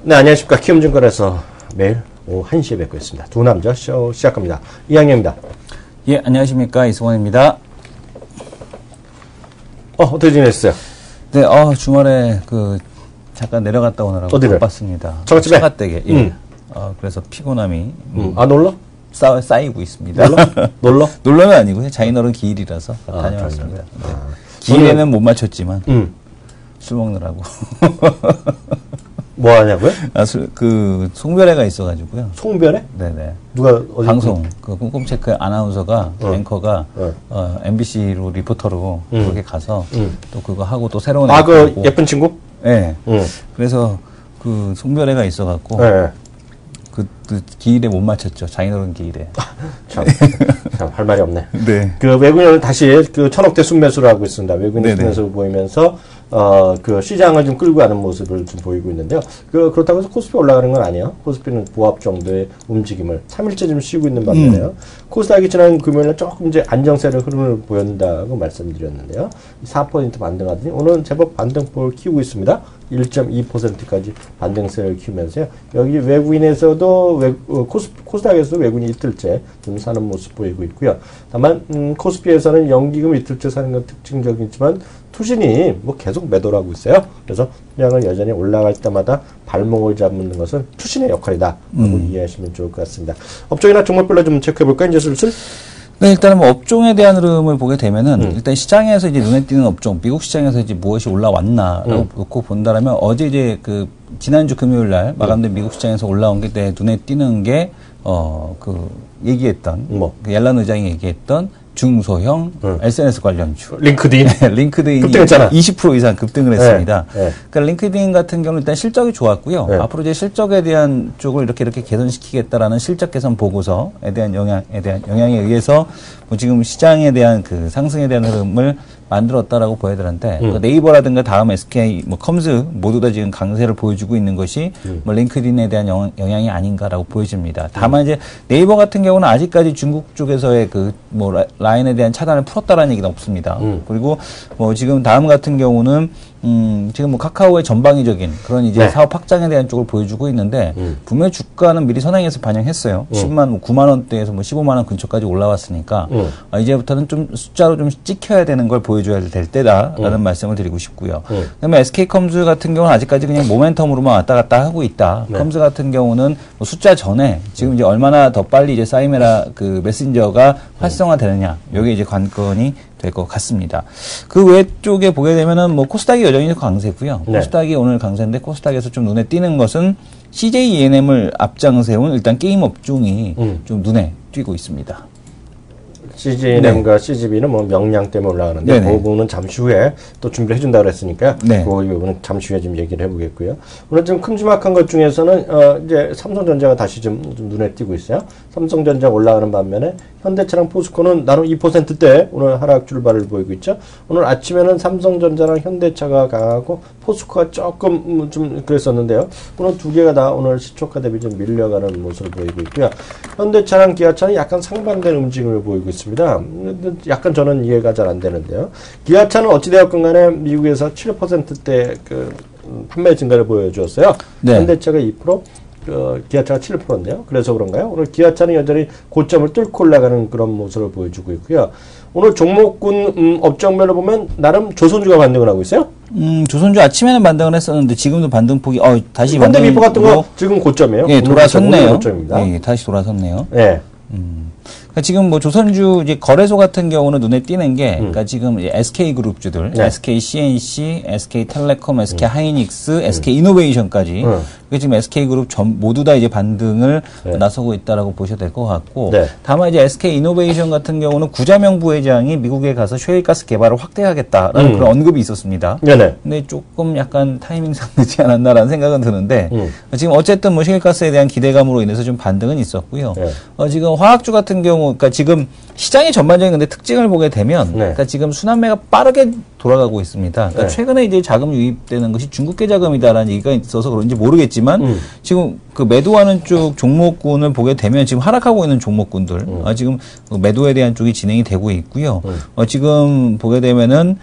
네, 안녕하십니까. 키움증권에서 매일 오후 1시에 뵙고 있습니다. 두 남자 쇼 시작합니다. 이항영입니다. 예, 안녕하십니까. 이승원입니다. 어떻게 지내셨어요? 네, 주말에 잠깐 내려갔다 오느라고 어디를? 바빴습니다. 처갓집에? 처갓댁에. 예. 그래서 피곤함이 놀러? 쌓이고 있습니다. 놀러? 놀러는 아니고요. 장인어른 기일이라서 다녀왔습니다. 네. 기일에는 못 맞췄지만 술 먹느라고. 뭐 하냐고요? 송별회가 있어가지고요. 송별회? 네네. 누가 어디? 방송, 꼼꼼체크 아나운서가, 앵커가, MBC로 리포터로 그렇게 가서 또 그거 하고 또 새로운 그 예쁜 친구? 네. 그래서 송별회가 있어갖고, 네. 그 기일에 못 맞췄죠. 장인어른 기일에. 참 할 말이 없네. 네. 외국인은 다시 천억대 순매수를 하고 있습니다. 외국인 네네. 순매수 보이면서 시장을 좀 끌고 가는 모습을 좀 보이고 있는데요. 그렇다고 해서 코스피 올라가는 건 아니에요. 코스피는 보합 정도의 움직임을 3일째 좀 쉬고 있는 반면에요. 코스닥이 지난 금요일에 조금 이제 안정세를 흐름을 보였다고 말씀드렸는데요. 4% 반등하더니 오늘은 제법 반등폭을 키우고 있습니다. 1.2%까지 반등세를 키우면서요. 여기 외국인에서도 코스닥에서도 외국인이 이틀째 좀 사는 모습 보이고 있고요. 다만 코스피에서는 연기금 이틀째 사는 건 특징적이지만 투신이 계속 매도를 하고 있어요. 그래서 시장을 여전히 올라갈 때마다 발목을 잡는 것은 투신의 역할이다 라고 이해하시면 좋을 것 같습니다. 업종이나 종목별로 좀 체크해볼까요? 이제 슬슬? 네, 일단은 업종에 대한 흐름을 보게 되면은, 일단 시장에서 이제 눈에 띄는 업종, 미국 시장에서 이제 무엇이 올라왔나라고 놓고 본다라면, 어제 이제 지난주 금요일 날 마감된 미국 시장에서 올라온 게 눈에 띄는 게, 얘기했던, 옐런 의장이 얘기했던 중소형 SNS 관련주. 링크드인. 네, 링크드인이 급등했잖아. 20% 이상 급등을 했습니다. 네. 그러니까 링크드인 같은 경우는 일단 실적이 좋았고요. 네. 앞으로 이제 실적에 대한 쪽을 이렇게 개선시키겠다라는 실적 개선 보고서에 대한 영향에 의해서 지금 시장에 대한 상승에 대한 흐름을 만들었다라고 보여야 되는데 네이버라든가 다음 SK, 컴즈 모두 다 지금 강세를 보여주고 있는 것이 링크드인에 대한 영향이 아닌가라고 보여집니다. 다만 이제 네이버 같은 경우는 아직까지 중국 쪽에서의 라인에 대한 차단을 풀었다라는 얘기는 없습니다. 그리고 지금 다음 같은 경우는 지금 카카오의 전방위적인 그런 이제 사업 확장에 대한 쪽을 보여주고 있는데 분명히 주가는 미리 선행해서 반영했어요. 9만 원대에서 15만 원 근처까지 올라왔으니까 이제부터는 좀 숫자로 좀 찍혀야 되는 걸 보여줘야 될 때다라는 말씀을 드리고 싶고요. 그다음에 SK컴즈 같은 경우는 아직까지 그냥 모멘텀으로만 왔다 갔다 하고 있다. 컴즈 같은 경우는 숫자 전에 지금 이제 얼마나 더 빨리 이제 사이메라 메신저가 활성화되느냐, 이게 이제 관건이 될 것 같습니다. 그 외 쪽에 보게 되면은 코스닥이 여전히 강세고요. 네. 코스닥이 오늘 강세인데 코스닥에서 좀 눈에 띄는 것은 CJ ENM을 앞장세운 일단 게임 업종이 좀 눈에 띄고 있습니다. CGNM과 CGV는 명량 때문에 올라가는데 그 부분은 잠시 후에 또 준비를 해준다고 했으니까요. 그 부분은 잠시 후에 좀 얘기를 해보겠고요. 오늘 좀 큼지막한 것 중에서는 이제 삼성전자가 다시 좀 눈에 띄고 있어요. 삼성전자 올라가는 반면에 현대차랑 포스코는 나름 2%대 오늘 하락 출발을 보이고 있죠. 오늘 아침에는 삼성전자랑 현대차가 강하고 포스코가 조금 좀 그랬었는데요. 오늘 두 개가 다 오늘 시초가 대비 좀 밀려가는 모습을 보이고 있고요. 현대차랑 기아차는 약간 상반된 움직임을 보이고 있습니다. 약간 저는 이해가 잘 안 되는데요. 기아차는 어찌되었건 간에 미국에서 7%대 판매 증가를 보여주었어요. 현대차가 2%, 기아차가 7%인데요. 그래서 그런가요? 오늘 기아차는 여전히 고점을 뚫고 올라가는 그런 모습을 보여주고 있고요. 오늘 종목군 업종별로 보면 나름 조선주가 반등을 하고 있어요. 조선주 아침에는 반등을 했었는데 지금도 반등폭이 다시 현대미포 같은 거 지금 고점이에요. 예, 돌아섰네요. 고점입니다. 예, 다시 돌아섰네요. 예. 그러니까 지금 조선주 이제 거래소 같은 경우는 눈에 띄는 게, 그러니까 지금 SK 그룹주들, SK CNC, SK 텔레콤, SK 하이닉스, SK 이노베이션까지, 지금 SK 그룹 모두 다 이제 반등을 나서고 있다라고 보셔도 될 것 같고, 다만 이제 SK 이노베이션 같은 경우는 구자명 부회장이 미국에 가서 셰일가스 개발을 확대하겠다라는 그런 언급이 있었습니다. 근데 조금 약간 타이밍상 늦지 않았나라는 생각은 드는데, 지금 어쨌든 셰일가스에 대한 기대감으로 인해서 좀 반등은 있었고요. 지금 화학주 같은 경우, 그러니까 지금 시장의 전반적인 근데 특징을 보게 되면, 그러니까 지금 순환매가 빠르게 돌아가고 있습니다. 그러니까 최근에 이제 자금 유입되는 것이 중국계 자금이다라는 얘기가 있어서 그런지 모르겠지만, 지금 매도하는 쪽 종목군을 보게 되면 지금 하락하고 있는 종목군들, 지금 매도에 대한 쪽이 진행이 되고 있고요. 지금 보게 되면은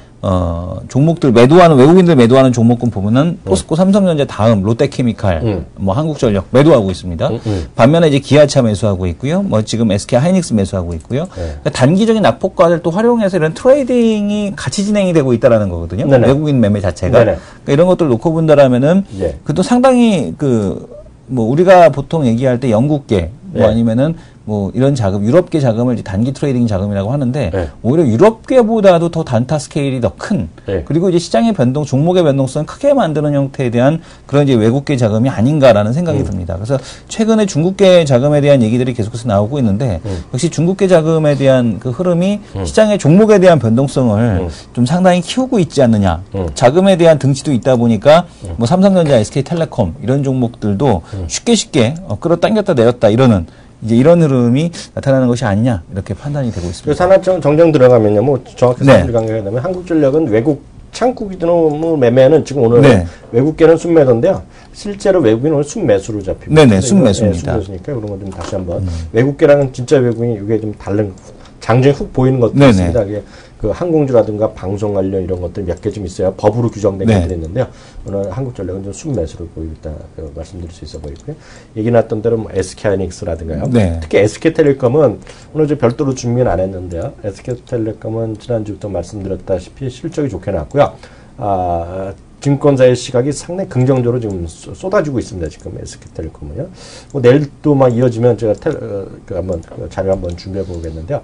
종목들 외국인들 매도하는 종목군 보면은 포스코, 삼성전자 다음 롯데케미칼, 뭐 한국전력 매도하고 있습니다. 반면에 이제 기아차 매수하고 있고요. 뭐 지금 SK 하이닉스 매수하고 있고요. 그러니까 단기적인 낙폭과를 또 활용해서 이런 트레이딩이 같이 진행이 되고 있다라는 거거든요. 네네. 외국인 매매 자체가. 그러니까 이런 것들 놓고 본다라면은 그것도 상당히 뭐 우리가 보통 얘기할 때 영국계 뭐 아니면은 뭐 이런 자금, 유럽계 자금을 이제 단기 트레이딩 자금이라고 하는데 오히려 유럽계보다도 더 단타 스케일이 더 큰 그리고 이제 시장의 변동, 종목의 변동성을 크게 만드는 형태에 대한 그런 이제 외국계 자금이 아닌가라는 생각이 듭니다. 그래서 최근에 중국계 자금에 대한 얘기들이 계속해서 나오고 있는데 역시 중국계 자금에 대한 그 흐름이 시장의 종목에 대한 변동성을 좀 상당히 키우고 있지 않느냐. 자금에 대한 등치도 있다 보니까 뭐 삼성전자, SK텔레콤 이런 종목들도 쉽게 끌어당겼다 내렸다 이러는 이제 이런 흐름이 나타나는 것이 아니냐 이렇게 판단이 되고 있습니다. 산하청 정정 들어가면요, 뭐 정확히 사실 관계가 되면 한국전력은 외국 창구기준으로 매매는 지금 오늘 외국계는 순매도인데요. 실제로 외국인은 오늘 순매수로 잡힙니다. 네네, 순매수입니다. 순매수니까 그런 거 좀 다시 한번 외국계랑은 진짜 외국인이 이게 좀 다른 장점이 훅 보이는 것도 있습니다. 그 항공주라든가 방송 관련 이런 것들 몇 개 좀 있어요. 법으로 규정된 것들이 있는데요. 오늘 한국전력은 좀 순매수로 보이고 있다 말씀드릴 수 있어 보이고요. 얘기 났던 대로 뭐 SK하이닉스라든가요. 특히 SK텔레콤은 오늘 저 별도로 준비는 안 했는데요. SK텔레콤은 지난주부터 말씀드렸다시피 실적이 좋게 나왔고요. 증권사의 시각이 상당히 긍정적으로 지금 쏟아지고 있습니다. 지금 SK텔레콤은요. 뭐 내일도 막 이어지면 제가 한번 자료 한번 준비해 보겠는데요.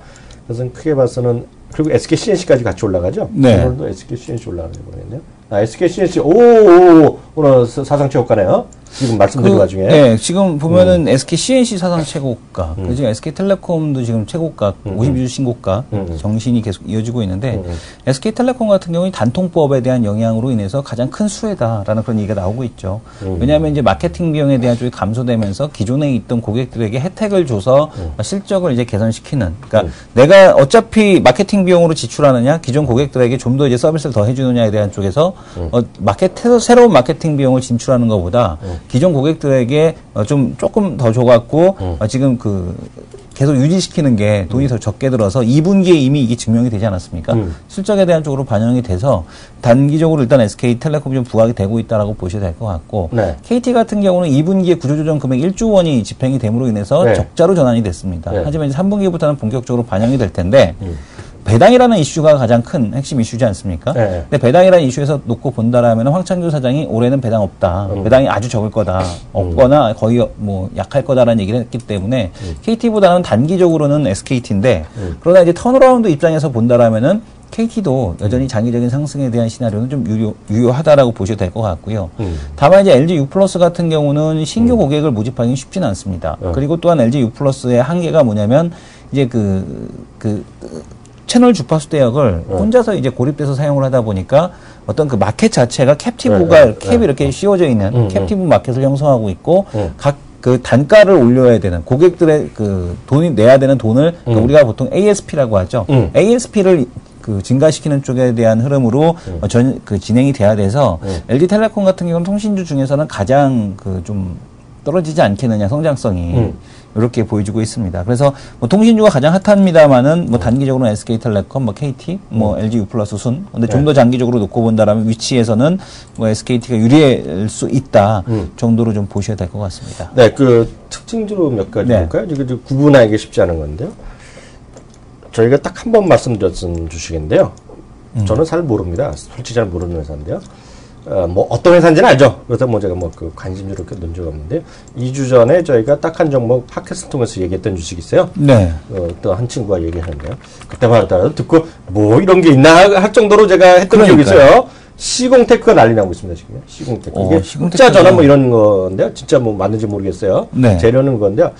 그래서 크게 봐서는 그리고 SK CNC까지 같이 올라가죠. 오늘도 SK CNC 올라가는 거 모르겠네요. SK CNC 오늘 사상 최고가네요. 지금 말씀드린 와중에. 지금 보면은 SK CNC 사상 최고가, 그중에 SK텔레콤도 지금 최고가, 52주 신고가 정신이 계속 이어지고 있는데 SK텔레콤 같은 경우는 단통법에 대한 영향으로 인해서 가장 큰 수혜다라는 그런 얘기가 나오고 있죠. 왜냐하면 이제 마케팅 비용에 대한 쪽이 감소되면서 기존에 있던 고객들에게 혜택을 줘서 실적을 이제 개선시키는. 그러니까 내가 어차피 마케팅 비용으로 지출하느냐, 기존 고객들에게 좀 더 이제 서비스를 더 해주느냐에 대한 쪽에서 새로운 마케팅 비용을 진출하는 것보다 기존 고객들에게 조금 더 줘갖고 지금 계속 유지시키는 게 돈이 더 적게 들어서 2분기에 이미 이게 증명이 되지 않았습니까? 실적에 대한 쪽으로 반영이 돼서 단기적으로 일단 SK텔레콤이 좀 부각이 되고 있다라고 보셔야 될 것 같고 KT 같은 경우는 2분기에 구조조정 금액 1조 원이 집행이 됨으로 인해서 적자로 전환이 됐습니다. 하지만 이제 3분기부터는 본격적으로 반영이 될 텐데 배당이라는 이슈가 가장 큰 핵심 이슈지 않습니까? 근데 배당이라는 이슈에서 놓고 본다라면 황창규 사장이 올해는 배당 없다. 배당이 아주 적을 거다. 없거나 거의 뭐 약할 거다라는 얘기를 했기 때문에 KT보다는 단기적으로는 SKT인데 그러나 이제 턴어라운드 입장에서 본다라면은 KT도 여전히 장기적인 상승에 대한 시나리오는 좀 유효하다라고 보셔도 될 것 같고요. 다만 이제 LG U+ 같은 경우는 신규 고객을 모집하기는 쉽지는 않습니다. 그리고 또한 LG U+의 한계가 뭐냐면 이제 채널 주파수 대역을 혼자서 이제 고립돼서 사용을 하다 보니까 어떤 그 마켓 자체가 캡티브가 캡이 이렇게 씌워져 있는 캡티브 마켓을 형성하고 있고 각 그 단가를 올려야 되는 고객들의 돈이 내야 되는 돈을 우리가 보통 ASP라고 하죠. ASP를 증가시키는 쪽에 대한 흐름으로 진행이 돼야 돼서 LG텔레콤 같은 경우는 통신주 중에서는 가장 좀 떨어지지 않겠느냐 성장성이 이렇게 보여주고 있습니다. 그래서 뭐 통신주가 가장 핫합니다만은 뭐 단기적으로는 SK텔레콤, 뭐 KT, 뭐 LG U+ 순. 근데 좀 더 장기적으로 놓고 본다라면 위치에서는 뭐 SKT가 유리할 수 있다 정도로 좀 보셔야 될 것 같습니다. 네, 특징주로 몇 가지 볼까요? 지금 구분하기 쉽지 않은 건데요. 저희가 딱 한 번 말씀드렸던 주식인데요. 저는 잘 모릅니다. 솔직히 잘 모르는 회사인데요. 뭐 어떤 회사인지는 알죠. 그래서 뭐 제가 관심주로 이렇게 논 적 없는데요. 2주 전에 저희가 딱 한 종목 팟캐스트 통해서 얘기했던 주식이 있어요. 또 한 친구가 얘기하는데요. 그때마다 듣고 뭐 이런 게 있나 할 정도로 제가 했던 적이 있어요. 시공테크가 난리 나고 있습니다, 지금. 시공테크. 이게 흑자 전환 뭐 이런 건데요. 진짜 뭐 맞는지 모르겠어요. 재료는 건데요.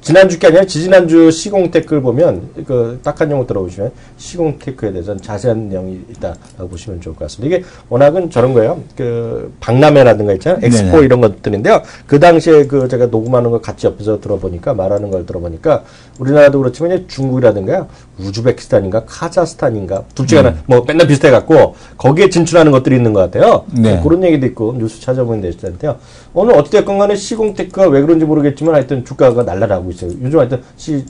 지난주 게 아니라 지지난주 시공테크를 보면, 딱 한 용어 들어보시면 시공테크에 대해서는 자세한 내용이 있다라고 보시면 좋을 것 같습니다. 이게 워낙은 저런 거예요. 박람회라든가 있잖아요. 엑스포 이런 것들인데요. 그 당시에 제가 녹음하는 걸 같이 옆에서 들어보니까, 말하는 걸 들어보니까, 우리나라도 그렇지만 중국이라든가요. 우즈베키스탄인가, 카자흐스탄인가, 둘 중에 하나, 뭐 맨날 비슷해갖고, 거기에 진출하는 것들이 있는 것 같아요. 그런 얘기도 있고 뉴스 찾아보면 되시는데요. 오늘 어찌됐건 간에 시공테크가 왜 그런지 모르겠지만 하여튼 주가가 날아가고 있어요. 요즘 하여튼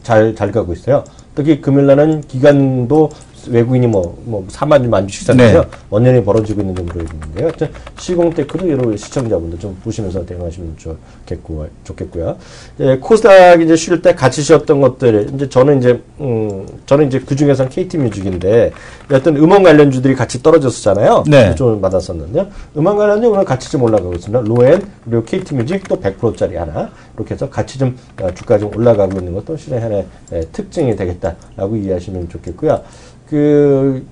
잘 가고 있어요. 특히 금요일날은 기관도 외국인이 뭐 4만 주, 만 주씩 샀는데요. 네. 원년이 벌어지고 있는 좀 보여지는데요. 시공테크도 여러 시청자분들 좀 보시면서 대응하시면 좋겠고요. 예, 코스닥 이제 쉴 때 같이 쉬었던 것들, 이제 저는 이제 그 중에서는 KT 뮤직인데, 어떤 음원 관련주들이 같이 떨어졌었잖아요. 네. 좀 받았었는데요. 음원 관련주 오늘 같이 좀 올라가고 있습니다. 로엔, 그리고 KT 뮤직 또 100%짜리 하나. 이렇게 해서 같이 좀 주가 좀 올라가고 있는 것도 시장의 하나의 특징이 되겠다라고 이해하시면 좋겠고요.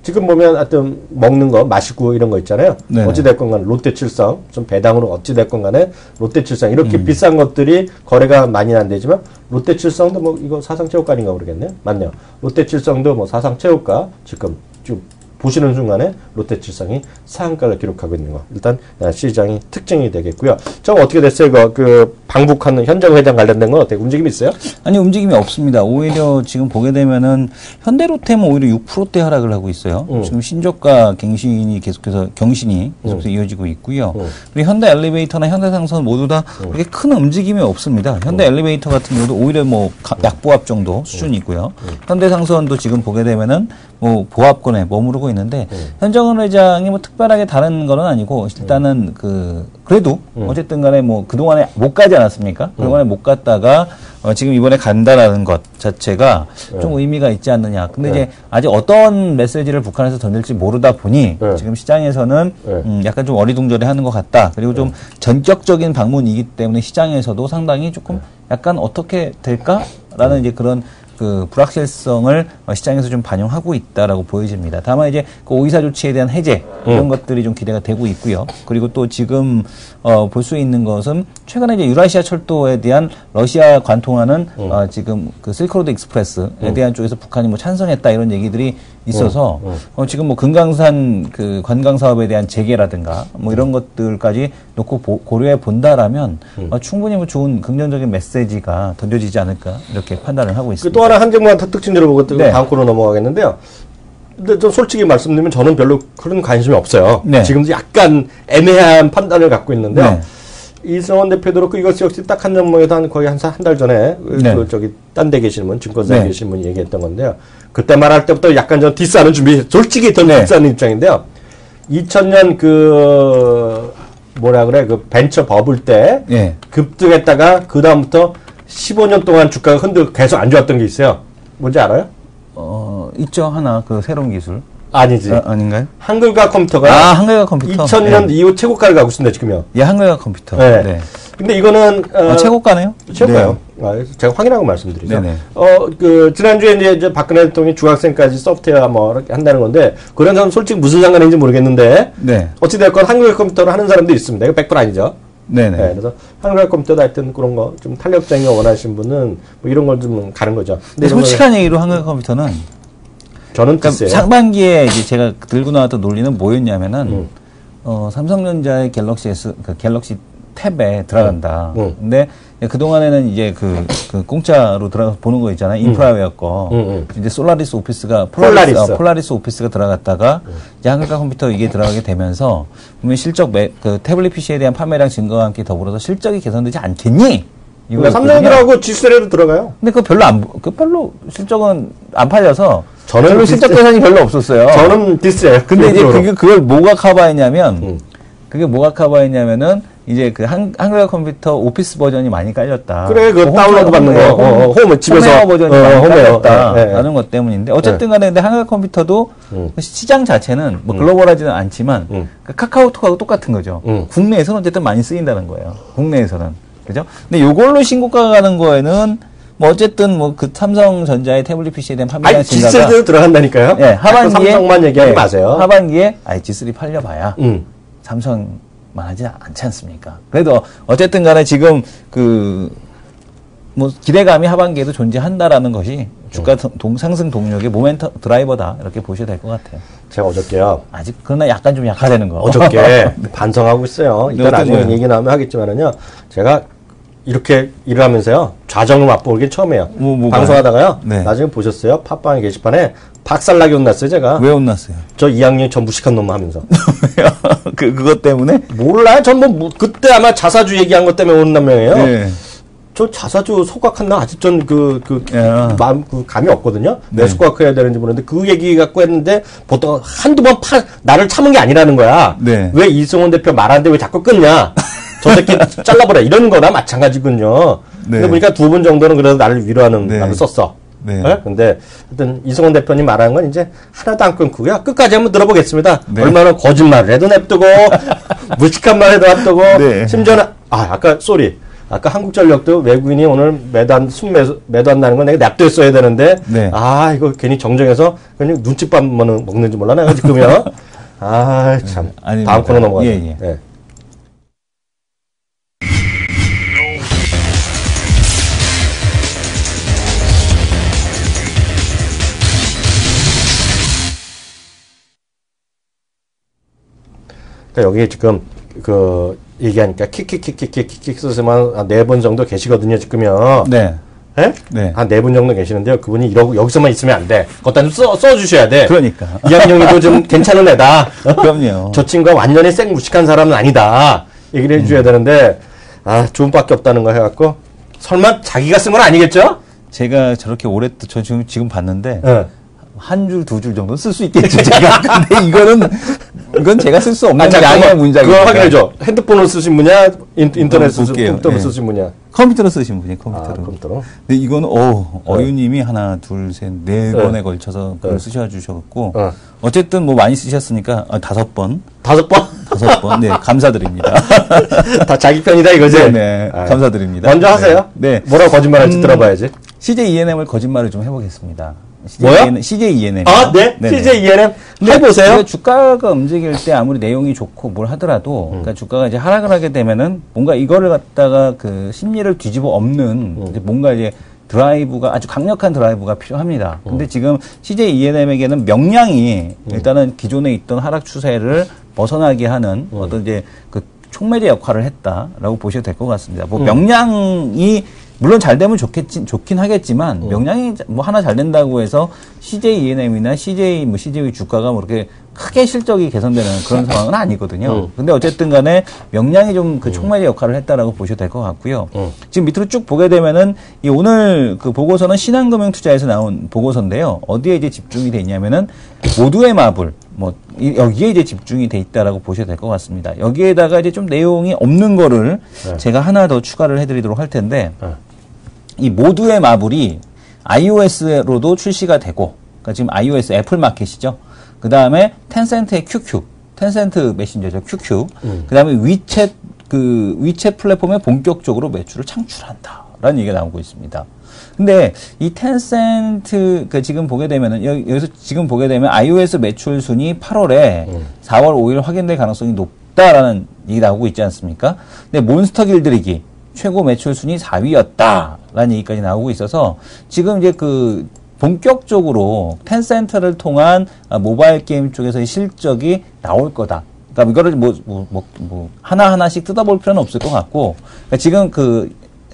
지금 보면 하여튼 먹는 거, 마시고 이런 거 있잖아요. 네네. 어찌됐건 간에 롯데칠성, 좀 배당으로 어찌됐건 간에 롯데칠성, 이렇게 비싼 것들이 거래가 많이는 안 되지만, 롯데칠성도 뭐 이거 사상체육관인가 모르겠네요. 맞네요. 롯데칠성도 뭐 사상체육관, 지금 쭉 보시는 순간에 롯데칠성이 상한가를 기록하고 있는 거. 일단 시장이 특징이 되겠고요. 저 어떻게 됐어요? 그 방북하는 현장 회장 관련된 건 어떻게 움직임이 있어요? 아니, 움직임이 없습니다. 오히려 지금 보게 되면은 현대로템은 오히려 6%대 하락을 하고 있어요. 지금 신저가 경신이 계속해서 이어지고 있고요. 그리고 현대 엘리베이터나 현대상선 모두 다 그렇게 큰 움직임이 없습니다. 현대 엘리베이터 같은 경우도 오히려 뭐 약보합 정도 수준이 있고요. 현대상선도 지금 보게 되면은 뭐 보합권에 머무르고 있는데 현정은 회장이 뭐 특별하게 다른 건 아니고 일단은 그래도 어쨌든 간에 뭐 그동안에 못 가지 않았습니까? 그동안에 못 갔다가 지금 이번에 간다라는 것 자체가 좀 의미가 있지 않느냐. 근데 이제 아직 어떤 메시지를 북한에서 던질지 모르다 보니 지금 시장에서는 약간 좀 어리둥절해 하는 것 같다. 그리고 좀 전격적인 방문이기 때문에 시장에서도 상당히 조금 약간 어떻게 될까라는 이제 그런 불확실성을 시장에서 좀 반영하고 있다라고 보여집니다. 다만 이제 그 오이사 조치에 대한 해제 이런 것들이 좀 기대가 되고 있고요. 그리고 또 지금 볼 수 있는 것은 최근에 이제 유라시아 철도에 대한 러시아 관통하는 지금 그 실크로드 익스프레스에 대한 쪽에서 북한이 뭐 찬성했다 이런 얘기들이 있어서 지금 뭐 금강산 그 관광 사업에 대한 재개라든가 뭐 이런 것들까지 놓고 고려해 본다라면 충분히 뭐 좋은 긍정적인 메시지가 던져지지 않을까 이렇게 판단을 하고 있습니다. 또 하나 한정만 특징으로 보고 네. 다음 코너 넘어가겠는데요. 근데 좀 솔직히 말씀드리면 저는 별로 그런 관심이 없어요. 네. 지금도 약간 애매한 판단을 갖고 있는데요. 네. 이성원 대표도 그렇고 이것 역시 딱 한 종목에서 거의 한 달 전에 네. 딴 데 계시는 분, 증권사에 네. 계신 분이 얘기했던 건데요. 그때 말할 때부터 약간 전 디스하는 준비, 솔직히 더 네. 디스하는 입장인데요. 2000년 벤처 버블 때 네. 급등했다가 그 다음부터 15년 동안 주가가 계속 안 좋았던 게 있어요. 뭔지 알아요? 있죠. 하나, 새로운 기술. 아니지. 아닌가요? 한글과 컴퓨터가. 한글과 컴퓨터. 2000년 네. 이후 최고가를 가고 있습니다, 지금요. 예, 한글과 컴퓨터. 네. 네. 근데 이거는, 최고가네요? 최고가요. 네. 제가 확인하고 말씀드리죠. 네네. 지난주에 이제 박근혜 대통령이 중학생까지 소프트웨어 이렇게 한다는 건데, 그런 사람 솔직히 무슨 상관인지 모르겠는데, 네. 어찌됐건 한글과 컴퓨터를 하는 사람도 있습니다. 이거 100% 아니죠. 네네. 네, 그래서 한글과 컴퓨터도 하여튼 그런 거, 좀 탄력적인 거 원하시는 분은 뭐 이런 걸 좀 가는 거죠. 근데 솔직한 얘기로 한글과 컴퓨터는 저는 그러니까 상반기에 이제 제가 들고 나왔던 논리는 뭐였냐면은 삼성전자의 갤럭시 갤럭시 탭에 들어간다. 근데 그동안에는 이제 공짜로 들어가서 보는 거 있잖아요. 인프라웨어 거. 이제 폴라리스 오피스가 들어갔다가 이제 한글과 컴퓨터 이게 들어가게 되면서 분명히 태블릿 PC에 대한 판매량 증가와 함께 더불어서 실적이 개선되지 않겠니? 삼성들하고 G3로 들어가요. 근데 별로 실적은 안 팔려서 저는 실적 개선이 별로 없었어요. 저는 디스예요. 근데 이제 그걸 뭐가 커버했냐면은 이제 한글과 컴퓨터 오피스 버전이 많이 깔렸다. 그래, 다운로드 받는 거. 홈 집에서 홈웨어 버전이 많이 깔렸다라는 것 때문인데 어쨌든 간에 근데 한글과 컴퓨터도 시장 자체는 뭐 글로벌하지는 않지만 카카오톡하고 똑같은 거죠. 국내에서는 어쨌든 많이 쓰인다는 거예요. 국내에서는. 그죠? 근데 요걸로 신고가 가는 거에는 뭐 어쨌든 삼성전자의 태블릿 PC에 대한 판매량 증가가 G3로 들어간다니까요. 네, 하반기에 삼성만 얘기하지 마세요. 하반기에 G3 팔려봐야 삼성만 하지 않지 않습니까? 그래도 어쨌든 간에 지금 기대감이 하반기에도 존재한다라는 것이 주가 상승 동력의 모멘텀 드라이버다 이렇게 보셔야 될 것 같아요. 제가 어저께요. 아직 그러나 약간 좀 약화되는 거. 어저께 네. 반성하고 있어요. 이따 나중에 얘기 나오면 하겠지만은요. 제가 이렇게 일을 하면서요. 좌정을 맛보긴 처음이에요. 방송하다가요. 네. 나중에 보셨어요? 팟빵 게시판에 박살나게 혼났어요, 제가. 왜 혼났어요? 저 2학년 전 무식한 놈만 하면서. 그것 때문에? 몰라요. 전 그때 아마 자사주 얘기한 것 때문에 혼난 명이에요. 네. 저 자사주 소각한다 아직 전 마음 감이 없거든요. 왜 소각해야 되는지 모르는데 그 얘기 갖고 했는데 보통 한두 번 나를 참은 게 아니라는 거야. 왜 이승원 대표 말하는데 왜 자꾸 끊냐? 저 새끼 잘라버려 이런 거나 마찬가지군요. 근데 보니까 두 분 정도는 그래도 나를 위로하는 말을 썼어. 근데 하여튼 이승원 대표님 말하는 건 이제 하나도 안 끊고요. 끝까지 한번 들어보겠습니다. 얼마나 거짓말을 해도 냅두고 무식한 말 해도 냅두고 심지어는 아까 한국전력도 외국인이 오늘 매도한다는 건 내가 납도했어야 되는데, 이거 괜히 정정해서 그냥 눈칫밥 먹는지 몰라, 내가 지금요. 참. 다음 코너 넘어가죠. 네. 그러니까 여기 지금 얘기하니까 킥킥 쓰시면 4분 정도 계시거든요, 지금요. 네. 한 4분 정도 계시는데요. 그분이 이러고 여기서만 있으면 안 돼. 그것도 좀 써주셔야 돼. 그러니까. 이학용이도 좀 괜찮은 애다. 그럼요. 저 친구가 완전히 생무식한 사람은 아니다. 얘기를 해줘야 되는데, 좋은 밖에 없다는 거 해갖고, 설마 자기가 쓴 건 아니겠죠? 제가 저렇게 저 지금 봤는데, 한 줄, 두 줄 정도 쓸 수 있겠죠, 제가. 근데 이건 제가 쓸 수 없는 양의 문장이니까. 그거 확인해줘. 핸드폰으로 쓰신 분이야? 인터넷으로 컴퓨터로 쓰신 분이야? 컴퓨터로 쓰신 분이에요, 컴퓨터로. 컴퓨터로? 근데 이건, 어유님이 하나, 둘, 셋, 4번에 걸쳐서 글을 쓰셔주셨고, 어쨌든 뭐 많이 쓰셨으니까, 5번. 5번? 5번. 네, 감사드립니다. 다 자기 편이다 이거지? 네, 감사드립니다. 먼저 하세요. 네. 뭐라고 거짓말할지 들어봐야지. CJ ENM을 거짓말을 좀 해보겠습니다. 뭐야? CJ ENM. 네? CJ ENM? 해보세요. 주가가 움직일 때 아무리 내용이 좋고 뭘 하더라도, 그러니까 주가가 이제 하락을 하게 되면은 뭔가 이거를 갖다가 심리를 뒤집어 엎는 이제 뭔가 이제 드라이브가 아주 강력한 드라이브가 필요합니다. 근데 지금 CJ ENM에게는 명량이 일단은 기존에 있던 하락 추세를 벗어나게 하는 어떤 이제 촉매제 역할을 했다라고 보셔도 될 것 같습니다. 뭐 명량이 물론 잘 되면 좋긴 하겠지만, 명량이 뭐 하나 잘 된다고 해서 CJ ENM이나 CJ 주가가 뭐 이렇게 크게 실적이 개선되는 그런 상황은 아니거든요. 근데 어쨌든 간에 명량이 좀 촉매제 역할을 했다라고 보셔도 될 것 같고요. 지금 밑으로 쭉 보게 되면은 이 오늘 보고서는 신한금융투자에서 나온 보고서인데요. 어디에 이제 집중이 돼 있냐면은 모두의 마블, 여기에 이제 집중이 돼 있다라고 보셔도 될 것 같습니다. 여기에다가 이제 좀 내용이 없는 거를 제가 하나 더 추가를 해드리도록 할 텐데, 이 모두의 마블이 iOS로도 출시가 되고, 그러니까 지금 iOS 애플 마켓이죠. 그 다음에 텐센트의 QQ, 텐센트 메신저죠, QQ. 그 다음에 위챗 플랫폼에 본격적으로 매출을 창출한다라는 얘기가 나오고 있습니다. 근데 이 텐센트, 지금 보게 되면은, 여기서 지금 보게 되면 iOS 매출 순위 8월에 4월 5일 확인될 가능성이 높다라는 얘기가 나오고 있지 않습니까? 근데 몬스터 길들이기, 최고 매출 순위 4위였다라는 얘기까지 나오고 있어서 지금 이제 본격적으로 텐센트를 통한 모바일 게임 쪽에서의 실적이 나올 거다. 그러니까 이거를 하나하나씩 뜯어볼 필요는 없을 것 같고, 그러니까 지금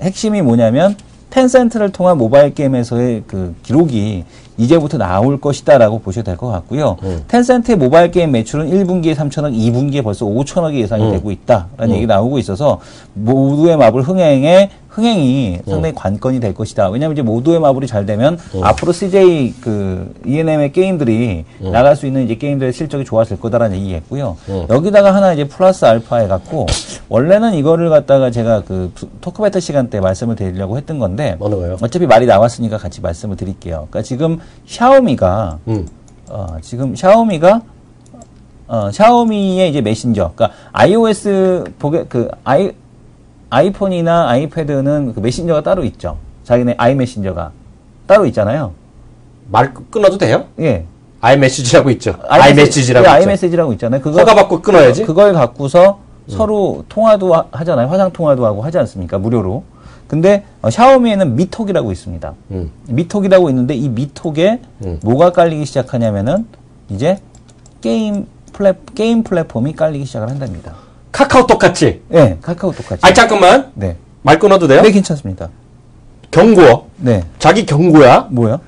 핵심이 뭐냐면 텐센트를 통한 모바일 게임에서의 기록이 이제부터 나올 것이다라고 보셔도 될 것 같고요. 텐센트의 모바일 게임 매출은 1분기에 3천억, 2분기에 벌써 5천억이 예상이 되고 있다라는 얘기 나오고 있어서 모두의 마블 흥행이 상당히 관건이 될 것이다. 왜냐하면 이제 모두의 마블이 잘 되면 앞으로 CJ ENM의 게임들이 나갈 수 있는 이제 게임들의 실적이 좋아질 거다라는 얘기했고요. 여기다가 하나 이제 플러스 알파 해갖고 원래는 이거를 갖다가 제가 토크 배틀 시간 때 말씀을 드리려고 했던 건데 어차피 말이 나왔으니까 같이 말씀을 드릴게요. 그러니까 지금 샤오미가 샤오미의 이제 메신저, 그러니까 iOS 아이폰이나 아이패드는 메신저가 따로 있죠. 자기네 아이메신저가 따로 있잖아요. 말 끊어도 돼요? 예. 아이메시지라고 있죠. 아이메시지라고 있죠. 아이메시지라고 있잖아요. 허가 받고 끊어야지. 그걸 갖고서 서로 통화도 하잖아요. 화상 통화도 하고 하지 않습니까? 무료로. 근데 샤오미에는 미톡이라고 있습니다. 미톡이라고 있는데 이 미톡에 뭐가 깔리기 시작하냐면은 이제 게임 플랫폼이 깔리기 시작을 한답니다. 카카오톡 같이? 네, 카카오톡 같이. 잠깐만. 네. 말 끊어도 돼요? 네, 괜찮습니다. 경고. 네. 자기 경고야? 뭐야?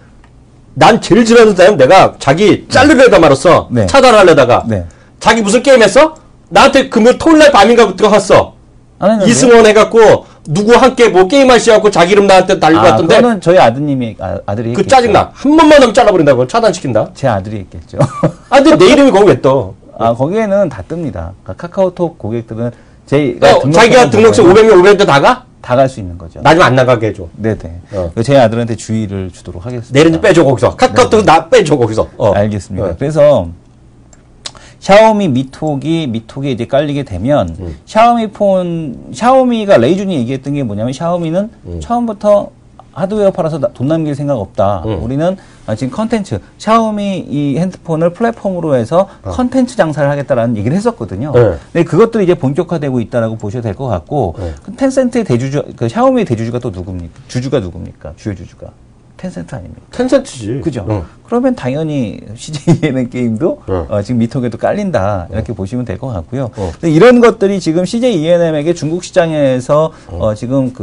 난 제일 싫어하는 사람 내가 자기 자르려다 말았어. 네. 차단하려다가. 네. 자기 무슨 게임 했어? 나한테 금요일 토요일날 밤인가 들어갔어. 이승원 해갖고 누구 함께 뭐 게임할 시갖고 자기 이름 나한테 달리고 왔던데. 그거는 저희 아드님이, 아들이. 그 짜증나. 한 번만 하면 잘라버린다고. 차단시킨다. 제 아들이 했겠죠. 근데 내 이름이 거기 왜 떠? 거기에는 다 뜹니다. 그러니까 카카오톡 고객들은 자기가 등록증 500명, 500명 다 가? 다 갈 수 있는 거죠. 나 좀 안 나가게 해줘. 네네. 제 아들한테 주의를 주도록 하겠습니다. 내일은 빼줘, 거기서. 카카오톡 나 빼줘, 거기서. 알겠습니다. 그래서, 샤오미 미톡이 이제 깔리게 되면, 샤오미가 레이준이 얘기했던 게 뭐냐면, 샤오미는 처음부터 하드웨어 팔아서 돈 남길 생각 없다. 우리는 지금 컨텐츠, 샤오미 이 핸드폰을 플랫폼으로 해서 컨텐츠 장사를 하겠다라는 얘기를 했었거든요. 근데 그것들이 이제 본격화되고 있다라고 보셔도 될 것 같고, 텐센트의 그 샤오미의 대주주가 또 누굽니까? 주주가 누굽니까? 주요 주주가. 텐센트 아닙니까? 텐센트지. 그죠? 그러면 당연히 CJ ENM 게임도 지금 미톡에도 깔린다. 이렇게 보시면 될 것 같고요. 이런 것들이 지금 CJ ENM에게 중국 시장에서 지금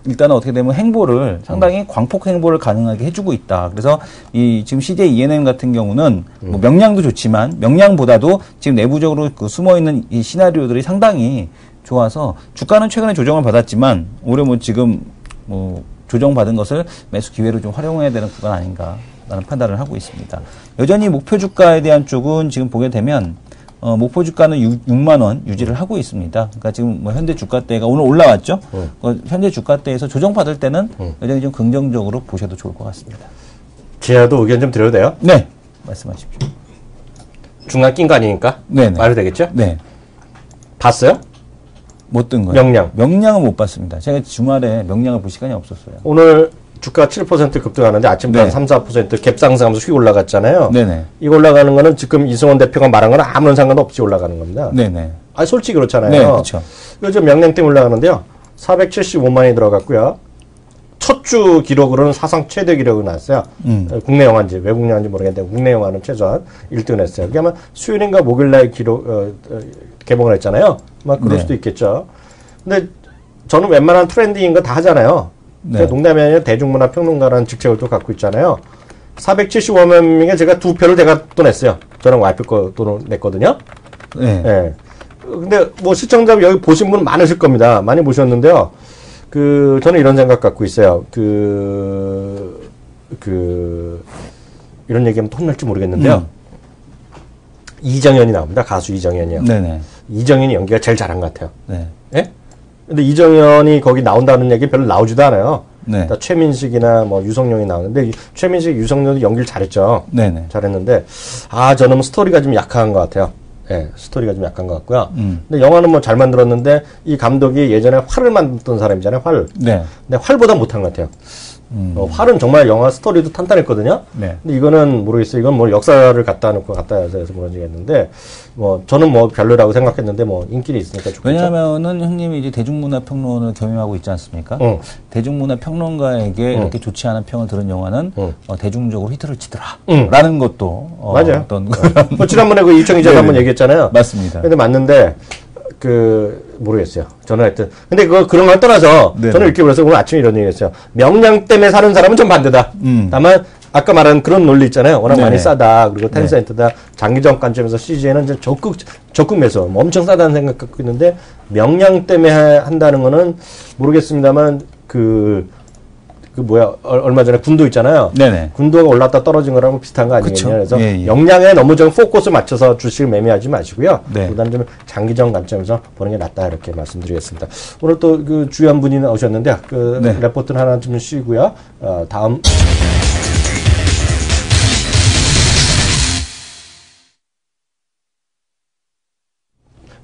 일단은 어떻게 되면 행보를 상당히 광폭 행보를 가능하게 해주고 있다. 그래서 지금 CJ ENM 같은 경우는 뭐 명량도 좋지만 명량보다도 지금 내부적으로 숨어 있는 이 시나리오들이 상당히 좋아서 주가는 최근에 조정을 받았지만 올해 지금 조정받은 것을 매수 기회로 좀 활용해야 되는 구간 아닌가라는 판단을 하고 있습니다. 여전히 목표 주가에 대한 쪽은 지금 보게 되면 목표 주가는 6만 원 유지를 하고 있습니다. 그러니까 지금 현재 주가대가 오늘 올라왔죠. 현재 주가대에서 조정받을 때는 여전히 좀 긍정적으로 보셔도 좋을 것 같습니다. 제야도 의견 좀 드려도 돼요? 네, 말씀하십시오. 중간 낀 거 아니니까? 네. 말도 되겠죠? 네. 봤어요? 못 뜬 거예요. 명량. 명량은 못 봤습니다. 제가 주말에 명량을 볼 시간이 없었어요. 오늘 주가 7% 급등하는데 아침부터 3, 4% 갭 상승하면서 휙 올라갔잖아요. 네네. 이거 올라가는 거는 지금 이승원 대표가 말한 거는 아무런 상관없이 올라가는 겁니다. 네네. 솔직히 그렇잖아요. 네, 그렇죠. 이거 좀 명량 때문에 올라가는데요. 475만이 들어갔고요. 첫 주 기록으로는 사상 최대 기록이 나왔어요. 국내 영화인지 외국 영화인지 모르겠는데 국내 영화는 최소한 1등을 했어요. 그게 아마 수요일인가 목요일날 개봉을 했잖아요. 그럴 수도 있겠죠. 근데 저는 웬만한 트렌딩인 거 다 하잖아요. 네. 농담이 아니라 대중문화 평론가라는 직책을 또 갖고 있잖아요. 475만 명에 제가 2표를 제가 또 냈어요. 저랑 와이프 거 또 냈거든요. 네. 네. 근데 시청자 여기 보신 분 많으실 겁니다. 많이 보셨는데요. 저는 이런 생각 갖고 있어요. 이런 얘기하면 또 혼날지 모르겠는데요. 이정현이 나옵니다. 가수 이정현이요. 네네. 이정현이 연기가 제일 잘한 것 같아요. 네. 예? 근데 이정현이 거기 나온다는 얘기 별로 나오지도 않아요. 네. 최민식이나 유성룡이 나오는데, 최민식, 유성룡도 연기를 잘했죠. 네네. 잘했는데, 저는 스토리가 좀 약한 것 같아요. 예, 스토리가 좀 약한 것 같고요. 근데 영화는 잘 만들었는데, 이 감독이 예전에 활을 만들었던 사람이잖아요, 활. 네. 근데 활보다 못한 것 같아요. 활은 정말 영화 스토리도 탄탄했거든요. 네. 근데 이거는 모르겠어요. 이건 역사를 갖다 놓고 갖다 해서 모르겠는데, 저는 별로라고 생각했는데, 인기는 있으니까 좋겠죠. 왜냐면은 형님이 이제 대중문화 평론을 겸임하고 있지 않습니까? 대중문화 평론가에게 이렇게 좋지 않은 평을 들은 영화는 대중적으로 히트를 치더라. 라는 것도 맞아요. 어떤 그런 지난번에 이청 기자가 한번 얘기했잖아요. 맞습니다. 근데 맞는데 모르겠어요. 저는 하여튼. 근데 그런 걸 떠나서, 네네. 저는 이렇게 그래서 오늘 아침에 이런 얘기 했어요. 명량 때문에 사는 사람은 좀 반대다. 다만, 아까 말한 그런 논리 있잖아요. 워낙 네네. 많이 싸다. 그리고 텐센트다. 장기적 관점에서 CJ는 적극 매수. 엄청 싸다는 생각 갖고 있는데, 명량 때문에 한다는 거는 모르겠습니다만, 얼마 전에 군도 있잖아요. 네네. 군도가 올랐다 떨어진 거랑 비슷한 거 아니겠냐. 그래서 예. 역량에 너무 좀 포커스 맞춰서 주식을 매매하지 마시고요. 네. 보다는 좀 장기적 관점에서 보는 게 낫다 이렇게 말씀드리겠습니다. 오늘 또 주요한 분이 나오셨는데 네. 레포트는 하나 좀 쉬고요. 다음.